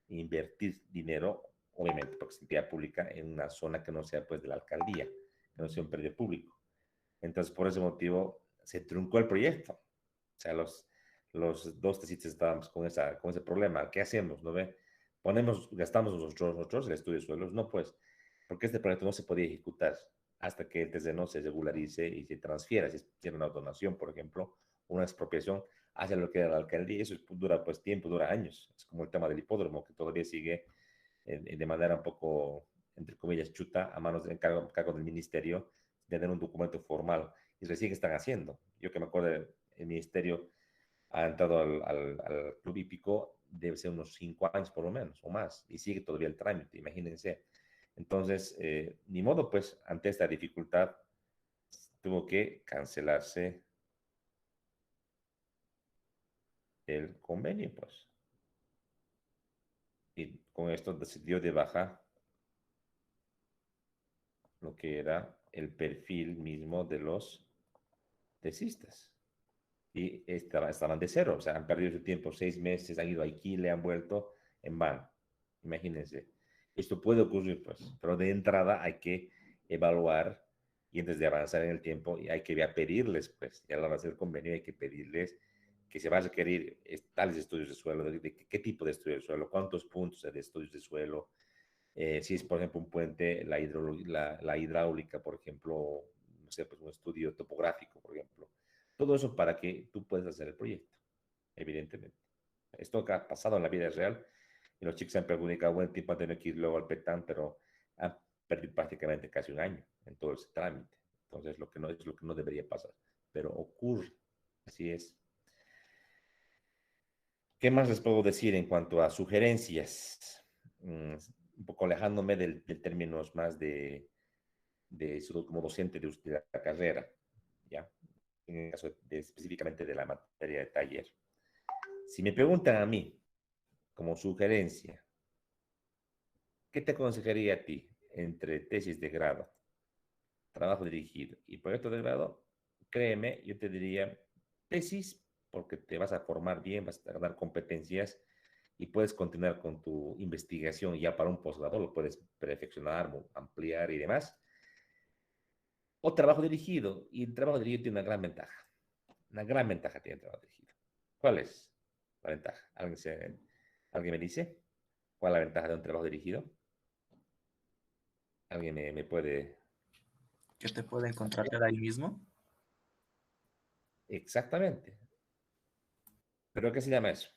e invertir dinero, obviamente porque es entidad pública, en una zona que no sea pues de la alcaldía, que no sea un predio público. Entonces, por ese motivo, se truncó el proyecto. O sea, los dos tesitos estábamos con ese problema. ¿Qué hacemos? ¿No ve? Gastamos nosotros el estudio de suelos. No, pues, porque este proyecto no se podía ejecutar hasta que el terreno se regularice y se transfiera. Si tiene una donación, por ejemplo, una expropiación hacia lo que era la alcaldía, eso dura pues tiempo, dura años. Es como el tema del hipódromo, que todavía sigue de manera un poco, entre comillas, chuta, a manos de cargo del ministerio, de tener un documento formal. Y recién están haciendo. Yo que me acuerdo, el ministerio ha entrado al club hípico, debe ser unos 5 años por lo menos, o más, y sigue todavía el trámite, imagínense. Entonces, ni modo, pues, ante esta dificultad, tuvo que cancelarse el convenio, pues. Y con esto decidió de baja lo que era el perfil mismo de los tesistas. Y estaban de cero, o sea, han perdido su tiempo 6 meses, han ido aquí, le han vuelto en vano. Imagínense. Esto puede ocurrir, pues, pero de entrada hay que evaluar y antes de avanzar en el tiempo hay que pedirles, pues, y a la hora de hacer el convenio hay que pedirles que se va a requerir tales estudios de suelo, de qué tipo de estudios de suelo, cuántos puntos de estudios de suelo, si es, por ejemplo, un puente, la hidráulica, por ejemplo, no sé, pues un estudio topográfico, por ejemplo. Todo eso para que tú puedas hacer el proyecto, evidentemente. Esto que ha pasado en la vida real y los chicos se han perjudicado buen tiempo, han tenido que ir luego al PETAN, pero han perdido prácticamente casi un año en todo ese trámite. Entonces, lo que no es lo que no debería pasar, pero ocurre. Así es. ¿Qué más les puedo decir en cuanto a sugerencias? Un poco alejándome del términos más como docente de la carrera, ¿ya? En el caso específicamente de la materia de taller. Si me preguntan a mí, como sugerencia, ¿qué te aconsejaría a ti entre tesis de grado, trabajo dirigido y proyecto de grado? Créeme, yo te diría tesis porque te vas a formar bien, vas a ganar competencias y puedes continuar con tu investigación ya para un posgrado, lo puedes perfeccionar, ampliar y demás. O trabajo dirigido, y el trabajo dirigido tiene una gran ventaja tiene el trabajo dirigido. ¿Cuál es la ventaja? ¿Alguien me dice? ¿Cuál es la ventaja de un trabajo dirigido? ¿Alguien me puede? Que te pueden contratar ahí mismo. Exactamente. ¿Pero qué se llama eso?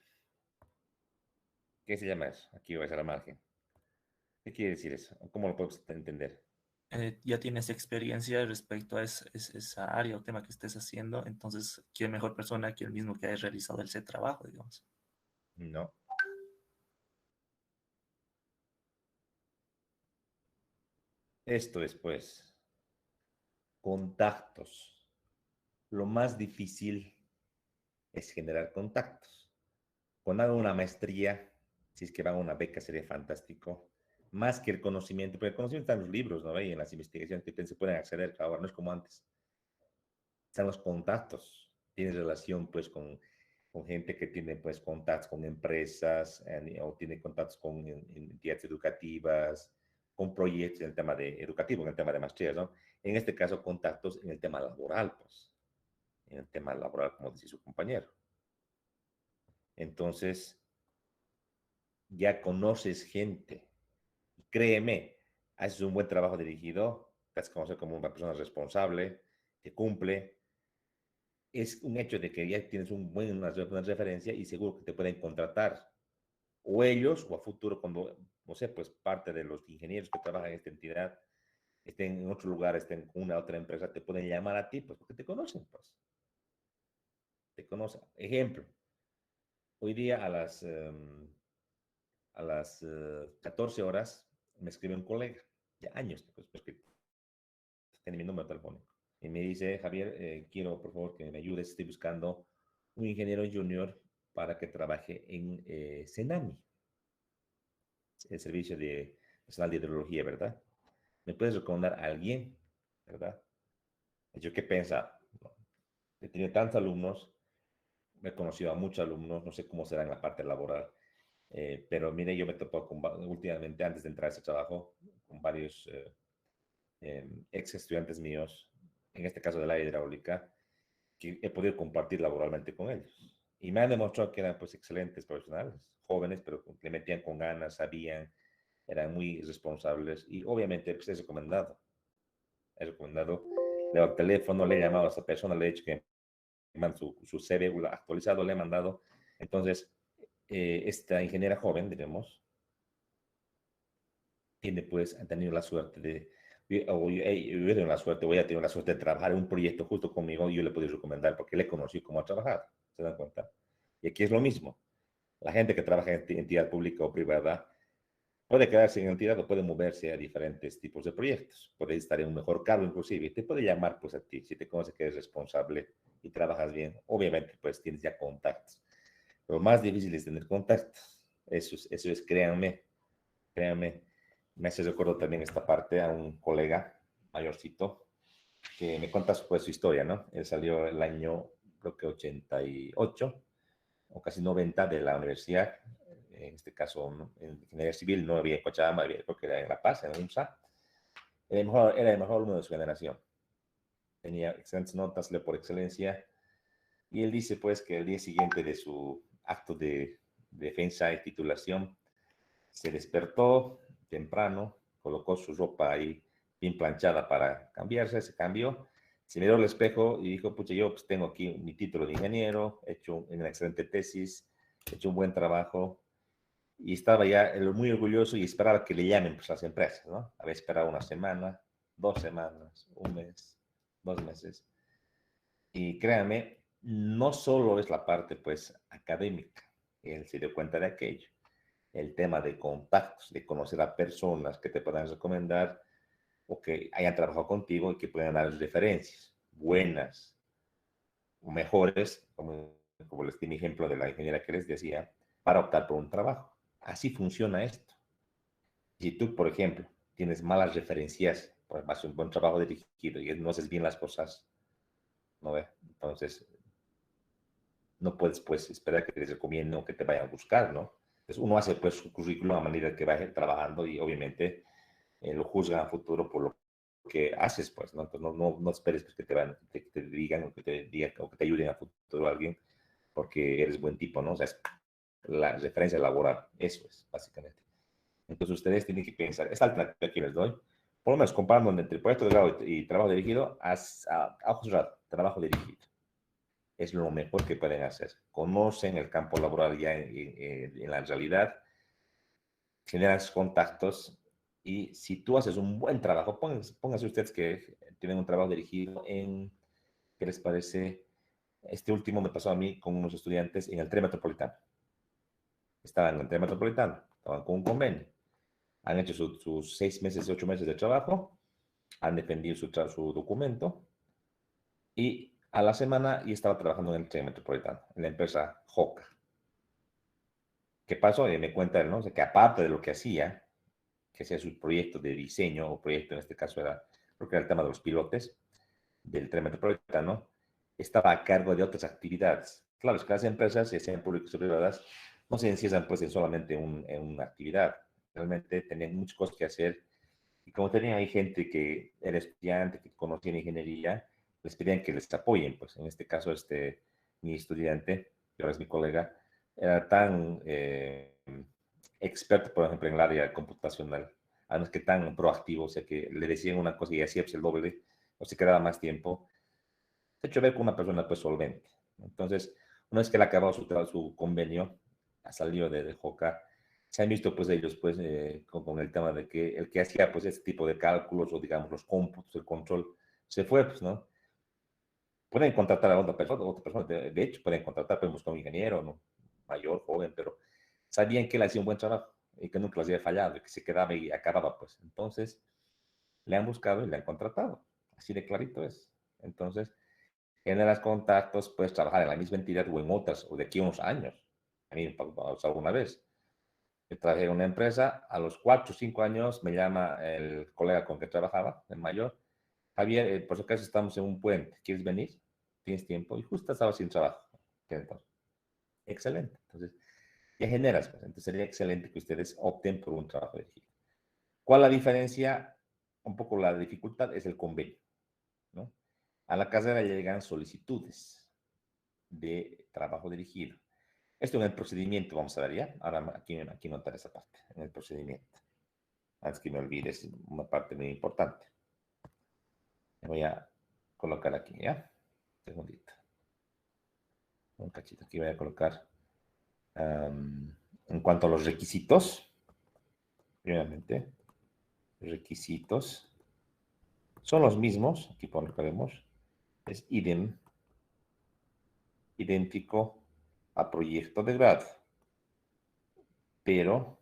¿Qué se llama eso? Aquí voy a hacer la margen. ¿Qué quiere decir eso? ¿Cómo lo puedes entender? Ya tienes experiencia respecto a esa área o tema que estés haciendo, entonces, ¿quién mejor persona que el mismo que haya realizado ese trabajo, digamos? No. Esto es, pues, contactos. Lo más difícil es generar contactos. Cuando hagan una maestría, si es que van a una beca, sería fantástico. Más que el conocimiento, porque el conocimiento está en los libros, ¿no? Y en las investigaciones que se pueden acceder ahora, no es como antes. Están los contactos. Tienes relación, pues, con con gente que tiene pues contactos con empresas o tiene contactos con entidades educativas, con proyectos en el tema de educativo, en el tema de maestrías, ¿no? En este caso, contactos en el tema laboral, pues, en el tema laboral, como decía su compañero. Entonces, ya conoces gente. Créeme, haces un buen trabajo dirigido, te haces conocer como una persona responsable, que cumple. Es un hecho de que ya tienes una referencia y seguro que te pueden contratar. O ellos, o a futuro, cuando, no sé, pues parte de los ingenieros que trabajan en esta entidad estén en otro lugar, estén con una otra empresa, te pueden llamar a ti, pues porque te conocen, pues. Te conocen. Ejemplo, hoy día a las 14 horas me escribe un colega, ya años, pues, porque tiene mi número telefónico. Y me dice, Javier, quiero por favor que me ayudes, estoy buscando un ingeniero junior para que trabaje en Senami, el Servicio Nacional de Hidrología, ¿verdad? ¿Me puedes recomendar a alguien? ¿Verdad? Yo qué pensaba, ¿no? He tenido tantos alumnos, he conocido a muchos alumnos, no sé cómo será en la parte laboral, pero mire, yo me topo últimamente, antes de entrar a ese trabajo, con varios ex estudiantes míos, en este caso de la hidráulica, que he podido compartir laboralmente con ellos. Y me han demostrado que eran pues excelentes profesionales, jóvenes, pero le metían con ganas, sabían, eran muy responsables y obviamente pues, he recomendado, le he dado el teléfono, le he llamado a esa persona, le he dicho que me mande su CV actualizado, le he mandado. Entonces, esta ingeniera joven, digamos, tiene pues, ha tenido la suerte de, o yo he tenido la suerte, voy a tener la suerte de trabajar en un proyecto justo conmigo y yo le puedo recomendar porque le conocí cómo ha trabajado, ¿se dan cuenta? Y aquí es lo mismo. La gente que trabaja en entidad pública o privada puede quedarse en entidad o puede moverse a diferentes tipos de proyectos. Puede estar en un mejor cargo inclusive y te puede llamar pues a ti si te conoce que eres responsable y trabajas bien. Obviamente pues tienes ya contactos. Lo más difícil es tener contactos. Eso es, créanme, créanme. Me hace recuerdo también esta parte a un colega mayorcito que me cuenta pues su historia, ¿no? Él salió el año, creo que 88 o casi 90 de la universidad, en este caso en ingeniería civil, no había en Cochabamba, creo que era en La Paz, en el UNSA. Era el mejor alumno de su generación. Tenía excelentes notas, leo por excelencia. Y él dice pues que el día siguiente de su acto de defensa y titulación, se despertó temprano, colocó su ropa ahí bien planchada para cambiarse, se cambió, se miró al espejo y dijo, pucha, yo pues tengo aquí mi título de ingeniero, he hecho una excelente tesis, he hecho un buen trabajo, y estaba ya muy orgulloso y esperaba que le llamen pues, las empresas, ¿no? Había esperado una semana, 2 semanas, un mes, 2 meses. Y créanme, no solo es la parte pues académica, él se dio cuenta de aquello, el tema de contactos, de conocer a personas que te puedan recomendar o que hayan trabajado contigo y que puedan dar referencias buenas o mejores, como les di mi ejemplo de la ingeniera que les decía, para optar por un trabajo. Así funciona esto. Si tú, por ejemplo, tienes malas referencias, pues vas a un buen trabajo dirigido y no haces bien las cosas, ¿no ve? Entonces, no puedes pues esperar que te recomienden o que te vayan a buscar, ¿no? Entonces, uno hace pues su currículum a medida que vaya trabajando y obviamente lo juzgan a futuro por lo que haces, pues, ¿no? Entonces, no esperes pues, que te digan o que te digan o que te ayuden a futuro a alguien porque eres buen tipo, ¿no? O sea, es la referencia laboral, eso es, básicamente. Entonces, ustedes tienen que pensar, esta alternativa que les doy, por lo menos comparando entre proyecto de grado y trabajo dirigido, a ojos cerrados, trabajo dirigido. Es lo mejor que pueden hacer. Conocen el campo laboral ya en la realidad, generan contactos y si tú haces un buen trabajo, pónganse ustedes que tienen un trabajo dirigido en, ¿qué les parece? Este último me pasó a mí con unos estudiantes en el tren metropolitano. Estaban en el tren metropolitano, estaban con un convenio. Han hecho sus 6 meses, 8 meses de trabajo, han defendido su documento y a la semana y estaba trabajando en el tren metropolitano, en la empresa JOCA. ¿Qué pasó? Y me cuenta él, ¿no? O sea, que aparte de lo que hacía sus proyectos de diseño, o proyecto en este caso era, creo que era el tema de los pilotes del tren metropolitano, estaba a cargo de otras actividades. Claro, es que las empresas, ya sean públicas o privadas, no se encierran pues en solamente en una actividad. Realmente tienen muchas cosas que hacer. Y como tenía ahí gente que era estudiante, que conocía la ingeniería, les pedían que les apoyen. Pues en este caso, mi estudiante, que ahora es mi colega, era tan experto, por ejemplo, en el área computacional, además que tan proactivo, o sea que le decían una cosa y hacía pues, el doble, o se quedaba más tiempo. Se ha hecho ver como una persona pues solvente. Entonces, una vez que él ha acabado su convenio, ha salido de JOCA, se han visto pues ellos pues con el tema de que el que hacía pues este tipo de cálculos o digamos los cómputos, el control, se fue pues, ¿no? Pueden contratar a otra persona de hecho pueden contratar, pueden buscar un ingeniero, ¿no? Mayor, joven, pero sabían que él hacía un buen trabajo y que nunca les había fallado y que se quedaba y acababa pues. Entonces, le han buscado y le han contratado. Así de clarito es. Entonces, generas contactos, puedes trabajar en la misma entidad o en otras, o de aquí a unos años. A mí me pasó alguna vez. Yo trabajé en una empresa, a los 4 o 5 años me llama el colega con que trabajaba, el mayor, Javier, por si acaso estamos en un puente, ¿quieres venir? ¿Tienes tiempo? Y justo estaba sin trabajo. Entonces, excelente. Entonces, ya generas, pues. Entonces sería excelente que ustedes opten por un trabajo dirigido. ¿Cuál es la diferencia? Un poco la dificultad es el convenio, ¿no? A la carrera llegan solicitudes de trabajo dirigido. Esto en el procedimiento, vamos a ver ya. Ahora aquí notar esa parte, en el procedimiento. Antes que me olvides, una parte muy importante. Me voy a colocar aquí, ¿ya? Un segundito. Un cachito aquí voy a colocar. En cuanto a los requisitos, primeramente, requisitos son los mismos. Aquí colocaremos. Es idéntico a proyecto de grado. Pero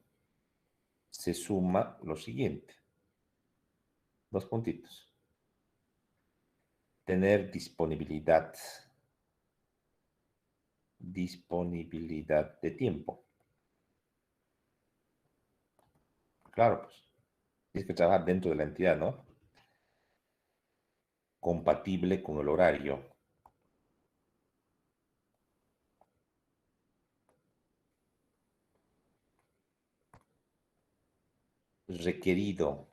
se suma lo siguiente. Dos puntitos. Tener disponibilidad de tiempo. Claro, pues tienes que trabajar dentro de la entidad, ¿no? Compatible con el horario. Requerido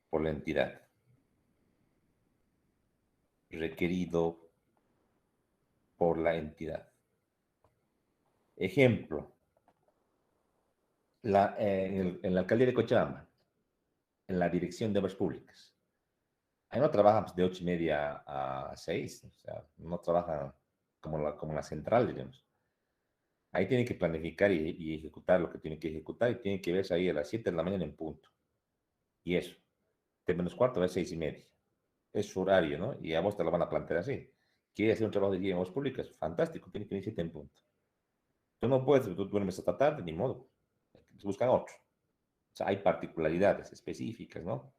por la entidad. Requerido por la entidad. Ejemplo, en la alcaldía de Cochabamba, en la dirección de obras públicas. Ahí no trabajan de 8:30 a 6, o sea, no trabajan como la central, digamos. Ahí tienen que planificar y ejecutar lo que tienen que ejecutar y tienen que verse ahí a las 7 de la mañana en punto. Y eso, de menos cuarto a 6:30. Es su horario, ¿no? Y a vos te lo van a plantear así. ¿Quieres hacer un trabajo de guía en obras públicas? Fantástico, tiene que iniciar en punto. Tú no puedes, tú duermes hasta tarde, ni modo. Buscan otro. O sea, hay particularidades específicas, ¿no?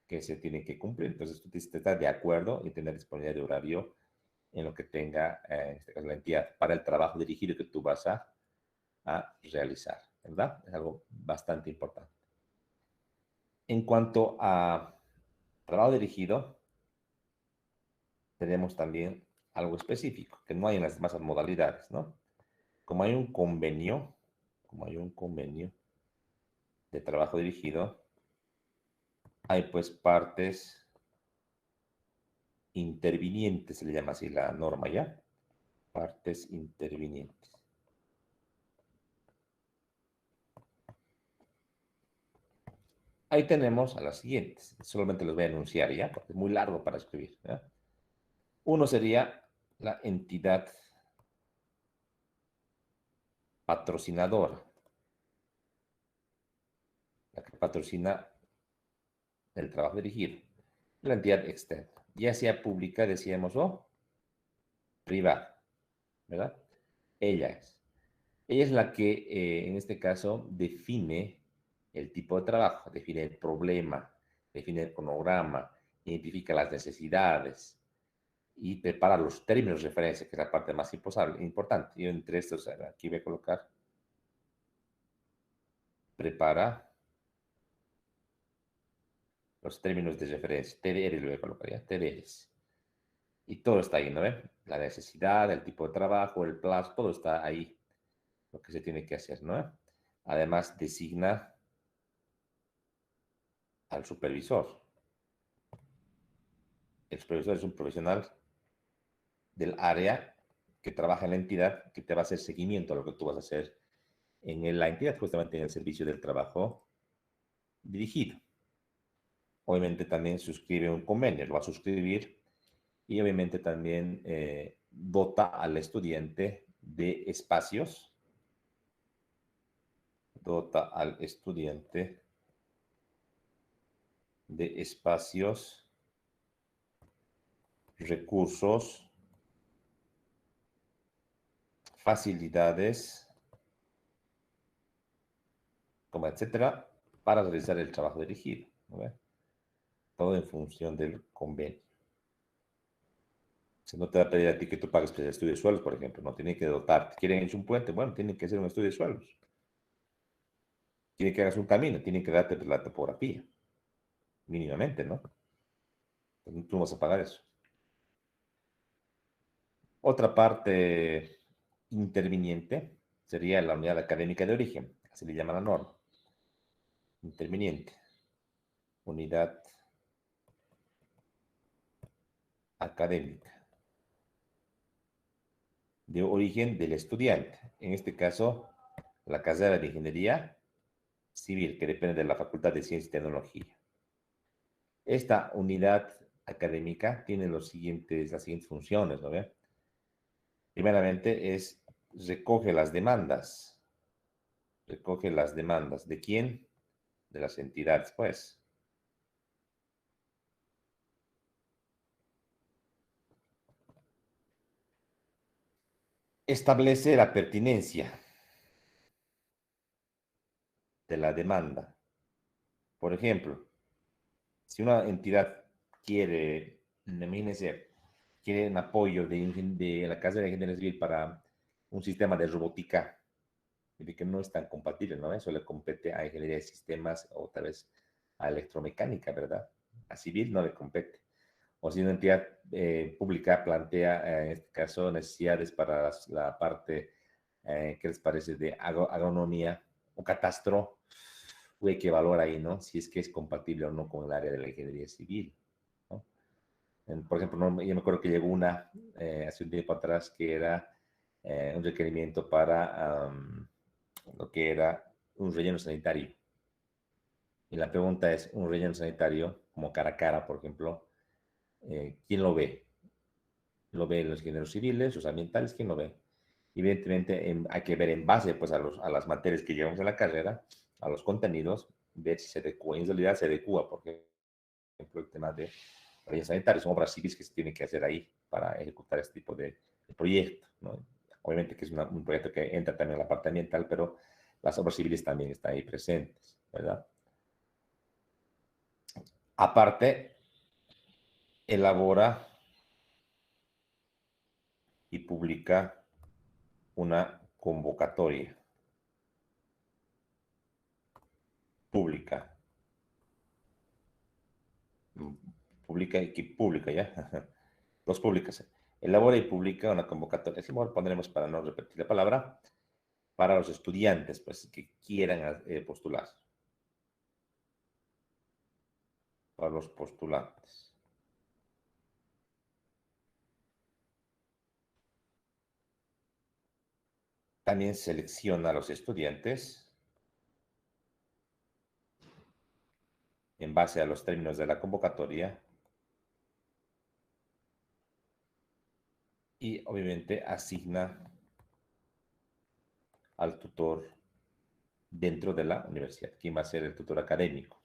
Que se tienen que cumplir. Entonces, tú tienes que estar de acuerdo y tener disponibilidad de horario en lo que tenga, en este caso, la entidad para el trabajo dirigido que tú vas a realizar, ¿verdad? Es algo bastante importante. En cuanto a trabajo dirigido, tenemos también algo específico, que no hay en las demás modalidades, ¿no? Como hay un convenio, como hay un convenio de trabajo dirigido, hay pues partes intervinientes, se le llama así la norma ya, partes intervinientes. Ahí tenemos a las siguientes, solamente los voy a enunciar ya, porque es muy largo para escribir. ¿Ya? Uno sería la entidad patrocinadora, la que patrocina el trabajo dirigido, la entidad externa, ya sea pública, decíamos, o privada, ¿verdad? Ella es. Ella es la que, en este caso, define el tipo de trabajo, define el problema, define el cronograma, identifica las necesidades y prepara los términos de referencia, que es la parte más importante. Yo entre estos, aquí voy a colocar, prepara los términos de referencia, TDR lo voy a colocar ya, TDRs. Y todo está ahí, ¿no ve? La necesidad, el tipo de trabajo, el plazo, todo está ahí, lo que se tiene que hacer, ¿no ve? Además, designa al supervisor. El supervisor es un profesional del área que trabaja en la entidad que te va a hacer seguimiento a lo que tú vas a hacer en la entidad, justamente en el servicio del trabajo dirigido. Obviamente también suscribe un convenio, lo va a suscribir y obviamente también dota al estudiante de espacios, dota al estudiante de espacios, recursos, facilidades, como etcétera, para realizar el trabajo dirigido, ¿no? Todo en función del convenio. Si no te va a pedir a ti que tú pagues el estudio de suelos, por ejemplo, no tiene que dotarte. ¿Quieren hecho un puente? Bueno, tienen que hacer un estudio de suelos. Quieren que hagas un camino, tienen que darte la topografía, mínimamente, ¿no? Entonces, tú no vas a pagar eso. Otra parte interviniente sería la unidad académica de origen, así le llama la norma. Interviniente. Unidad académica de origen del estudiante. En este caso, la carrera de ingeniería civil, que depende de la Facultad de Ciencia y Tecnología. Esta unidad académica tiene las siguientes funciones, ¿no ve? Primeramente recoge las demandas. Recoge las demandas. ¿De quién? De las entidades, pues. Establece la pertinencia de la demanda. Por ejemplo, si una entidad quiere, imagínense, quiere un apoyo de la Casa de Ingeniería Civil para un sistema de robótica, de que no es tan compatible, ¿no? Eso le compete a ingeniería de sistemas o tal vez a electromecánica, ¿verdad? A civil no le compete. O si una entidad pública plantea, en este caso, necesidades para la parte, ¿qué les parece?, de agronomía o catastro, hay que valorar ahí, ¿no? Si es que es compatible o no con el área de la ingeniería civil, ¿no? Por ejemplo, no, yo me acuerdo que llegó una hace un tiempo atrás que era un requerimiento para lo que era un relleno sanitario. Y la pregunta es, un relleno sanitario, como cara a cara, por ejemplo, ¿quién lo ve? ¿Lo ven los ingenieros civiles, los ambientales? ¿Quién lo ve? Evidentemente hay que ver en base pues, a las materias que llevamos en la carrera, a los contenidos, ver si se adecua. En realidad se adecua, por ejemplo, el tema de rellenos sanitarios, son obras civiles que se tienen que hacer ahí para ejecutar este tipo de proyecto, ¿no? Obviamente que es un proyecto que entra también en la parte ambiental, pero las obras civiles también están ahí presentes, ¿verdad? Aparte, elabora y publica una convocatoria pública. Publica y que publica, ¿ya? Los públicas. Elabora y publica una convocatoria. Así mejor pondremos para no repetir la palabra, para los estudiantes, pues, que quieran postular. Para los postulantes. También selecciona a los estudiantes en base a los términos de la convocatoria y obviamente asigna al tutor dentro de la universidad. ¿Quién va a ser el tutor académico?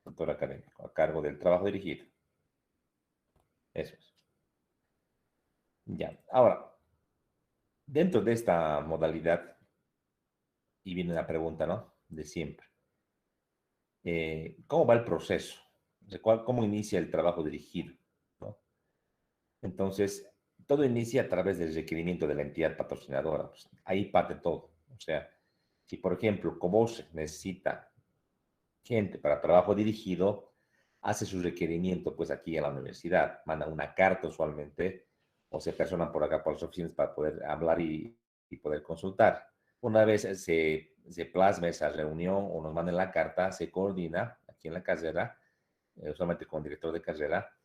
Tutor académico, a cargo del trabajo dirigido. Eso es. Ya. Ahora, dentro de esta modalidad, y viene la pregunta, ¿no? De siempre. ¿Cómo va el proceso? ¿Cómo inicia el trabajo dirigido? ¿No? Entonces, todo inicia a través del requerimiento de la entidad patrocinadora. Pues, ahí parte todo. O sea, si por ejemplo Cobose necesita gente para trabajo dirigido, hace su requerimiento pues aquí en la universidad, manda una carta usualmente o se personan por acá por las oficinas para poder hablar y poder consultar. Una vez se plasma esa reunión o nos mandan la carta, se coordina aquí en la carrera, usualmente con el director de carrera,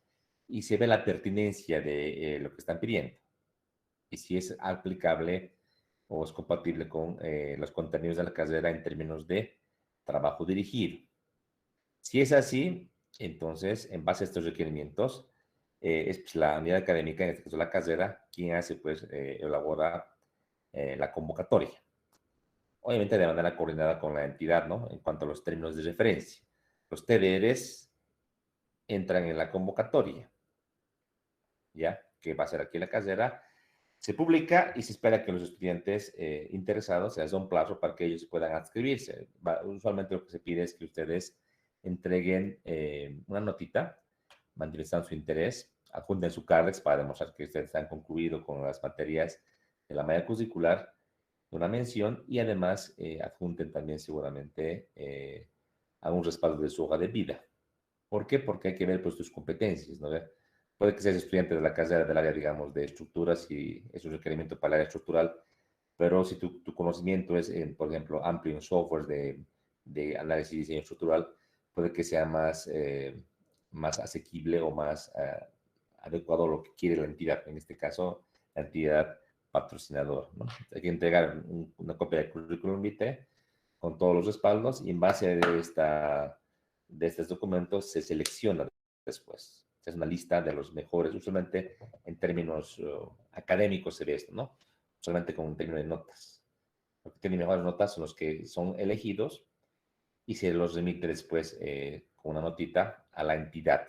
y se ve la pertinencia de lo que están pidiendo y si es aplicable o es compatible con los contenidos de la carrera en términos de trabajo dirigido. Si es así, entonces, en base a estos requerimientos, es pues, la unidad académica, en este caso la carrera, quien hace, pues, elabora la convocatoria. Obviamente de manera coordinada con la entidad, ¿no? En cuanto a los términos de referencia. Los TDRs entran en la convocatoria, ¿ya? Que va a ser aquí en la carrera. Se publica y se espera que los estudiantes interesados se les dé un plazo para que ellos puedan adscribirse. Usualmente lo que se pide es que ustedes entreguen una notita manifestando su interés, adjunten su CARDEX para demostrar que ustedes han concluido con las materias de la malla curricular, una mención y además adjunten también seguramente algún respaldo de su hoja de vida. ¿Por qué? Porque hay que ver pues tus competencias, ¿no? Puede que seas estudiante de la carrera del área, digamos, de estructuras y es un requerimiento para el área estructural, pero si tu conocimiento es, por ejemplo, amplio en software de análisis y diseño estructural, puede que sea más asequible o más adecuado a lo que quiere la entidad, en este caso, la entidad patrocinador, ¿no? Hay que entregar una copia del currículum vitae con todos los respaldos y en base de estos documentos se selecciona después. Es una lista de los mejores, usualmente en términos académicos se ve esto, ¿no? Solamente con un término de notas. Los que tienen mejores notas son los que son elegidos y se los remite después con una notita a la entidad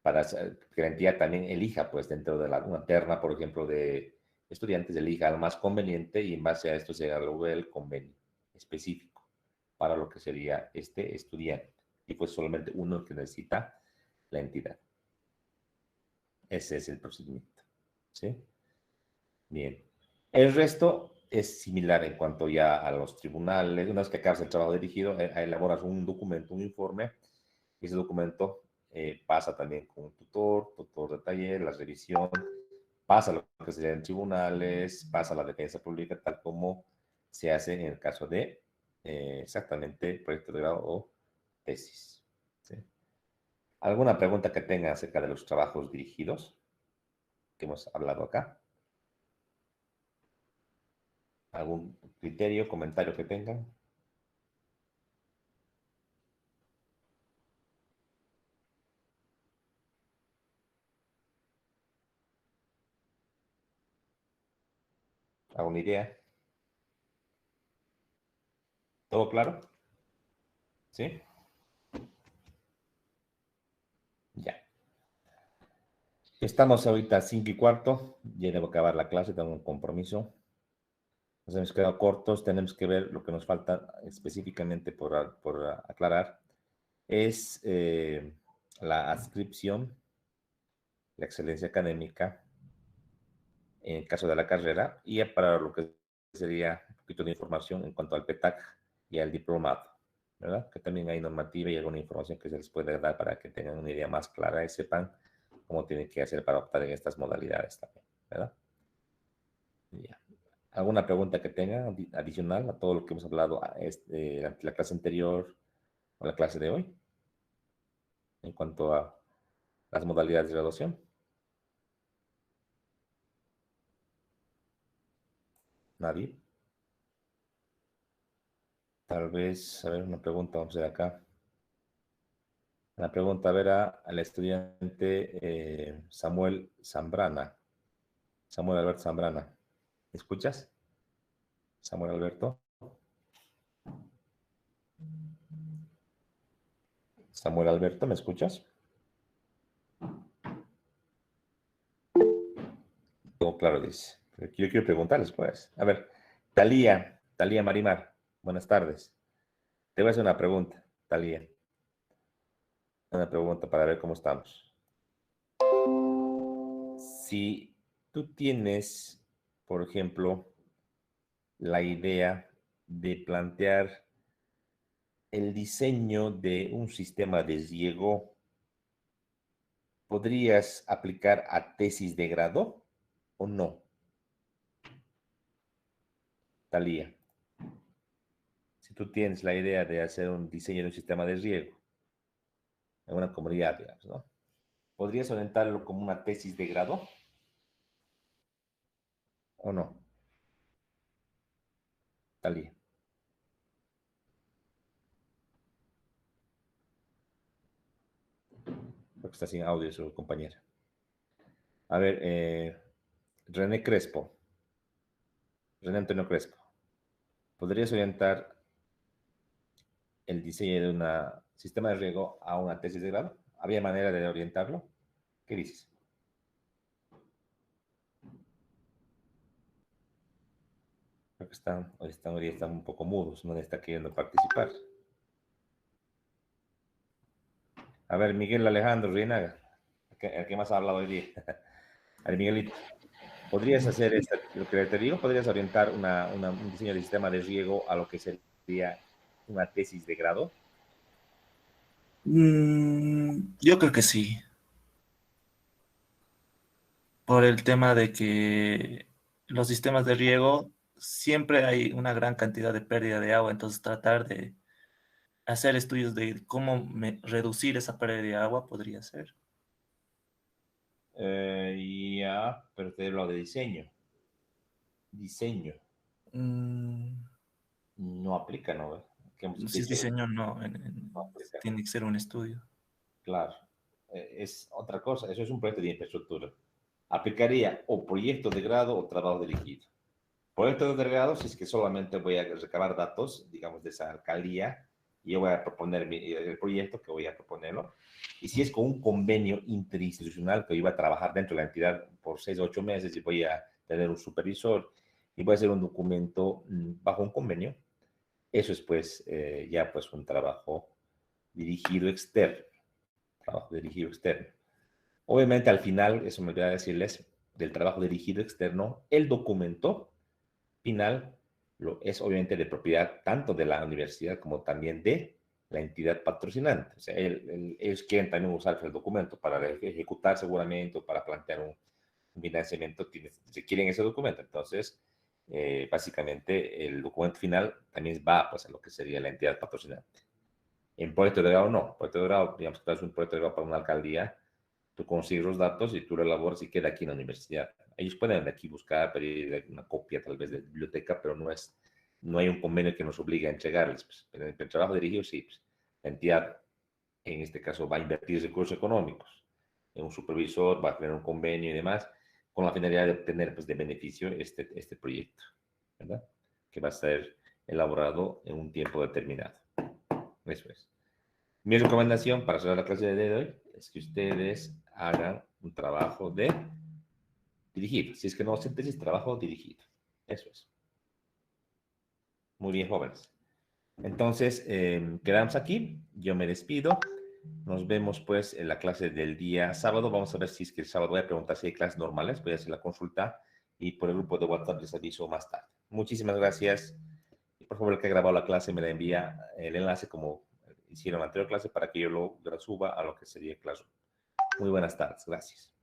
para que la entidad también elija, pues dentro de una terna, por ejemplo, de estudiantes, elija al más conveniente y en base a esto se elabora el convenio específico para lo que sería este estudiante. Y pues solamente uno que necesita la entidad. Ese es el procedimiento. ¿Sí? Bien. El resto es similar en cuanto ya a los tribunales. Una vez que acabas el trabajo dirigido, elaboras un documento, un informe. Y ese documento pasa también con un tutor de taller, la revisión, pasa lo que sería en tribunales, pasa la defensa pública, tal como se hace en el caso de exactamente proyecto de grado o tesis. ¿Sí? ¿Alguna pregunta que tenga acerca de los trabajos dirigidos que hemos hablado acá? ¿Algún criterio, comentario que tengan? ¿Alguna idea? ¿Todo claro? ¿Sí? Ya. Estamos ahorita a 5:15, ya debo acabar la clase, tengo un compromiso. Nos hemos quedado cortos, tenemos que ver lo que nos falta específicamente por aclarar. Es la adscripción, la excelencia académica, en el caso de la carrera, y para lo que sería un poquito de información en cuanto al PETAC y al diplomado, ¿verdad? Que también hay normativa y alguna información que se les puede dar para que tengan una idea más clara y sepan cómo tienen que hacer para optar en estas modalidades también, ¿verdad? Ya. ¿Alguna pregunta que tengan adicional a todo lo que hemos hablado la clase anterior o la clase de hoy en cuanto a las modalidades de graduación? ¿Nadie? Tal vez, a ver, una pregunta, vamos a ver acá. La pregunta, a ver, al estudiante Samuel Zambrana. Samuel Alberto Zambrana. ¿Me escuchas? Samuel Alberto. Samuel Alberto, ¿me escuchas? Todo claro, dice. Pero yo quiero preguntarles, pues. A ver, Talía Marimar, buenas tardes. Te voy a hacer una pregunta, Talía. Una pregunta para ver cómo estamos. Si tú tienes, por ejemplo, la idea de plantear el diseño de un sistema de riego ¿podrías aplicar a tesis de grado o no? Talía, si tú tienes la idea de hacer un diseño de un sistema de riego en una comunidad, digamos, ¿no? ¿Podrías orientarlo como una tesis de grado o no? Talía. Porque está sin audio su compañera. A ver, René Crespo. René Antonio Crespo. ¿Podrías orientar el diseño de un sistema de riego a una tesis de grado? ¿Había manera de orientarlo? ¿Qué dices? Creo que están un poco mudos, no está queriendo participar. A ver, Miguel Alejandro Reinaga, el que más ha hablado hoy día. A ver, Miguelito, ¿podrías hacer lo que te digo? ¿Podrías orientar un diseño de sistema de riego a lo que sería una tesis de grado? Yo creo que sí, por el tema de que los sistemas de riego siempre hay una gran cantidad de pérdida de agua, entonces tratar de hacer estudios de cómo reducir esa pérdida de agua podría ser. Ya, pero te hablo de diseño. Diseño. Mm, No aplica, ¿no? ¿Qué hemos si es dicho? diseño, no, No aplica. tiene que ser un estudio. Claro. Es otra cosa. Eso es un proyecto de infraestructura. Aplicaría o proyecto de grado o trabajo dirigido. Proyecto de grado, si es que solamente voy a recabar datos, digamos, de esa alcaldía, y yo voy a proponer el proyecto que voy a proponerlo. Y si es con un convenio interinstitucional que iba a trabajar dentro de la entidad por 6 o 8 meses y voy a tener un supervisor y voy a hacer un documento bajo un convenio, eso es pues ya pues un trabajo dirigido externo. Trabajo dirigido externo. Obviamente al final, eso me olvidé decirles, del trabajo dirigido externo, el documento final es obviamente de propiedad tanto de la universidad como también de la entidad patrocinante. O sea, ellos quieren también usar el documento para ejecutar seguramente o para plantear un financiamiento, requieren ese documento. Entonces, básicamente el documento final también va pues, a lo que sería la entidad patrocinante. En proyecto de grado no. Proyecto de grado, digamos que es un proyecto de grado para una alcaldía, tú consigues los datos y tú lo elaboras y queda aquí en la universidad. Ellos pueden aquí buscar, pedir una copia tal vez de biblioteca, pero no hay un convenio que nos obligue a entregarles. Pues. En el trabajo dirigido, sí. Pues. La entidad, en este caso, va a invertir recursos económicos en un supervisor, va a tener un convenio y demás, con la finalidad de obtener pues, de beneficio este proyecto, ¿verdad? Que va a ser elaborado en un tiempo determinado. Eso es. Mi recomendación para cerrar la clase de hoy es que ustedes hagan un trabajo de dirigido. Si es que no hacen tesis, trabajo dirigido. Eso es. Muy bien, jóvenes. Entonces, quedamos aquí. Yo me despido. Nos vemos pues en la clase del día sábado. Vamos a ver si es que el sábado voy a preguntar si hay clases normales. Voy a hacer la consulta y por el grupo de WhatsApp les aviso más tarde. Muchísimas gracias. Y por favor, el que ha grabado la clase me la envía el enlace como hicieron en la anterior clase para que yo lo suba a lo que sería Classroom. Muy buenas tardes. Gracias.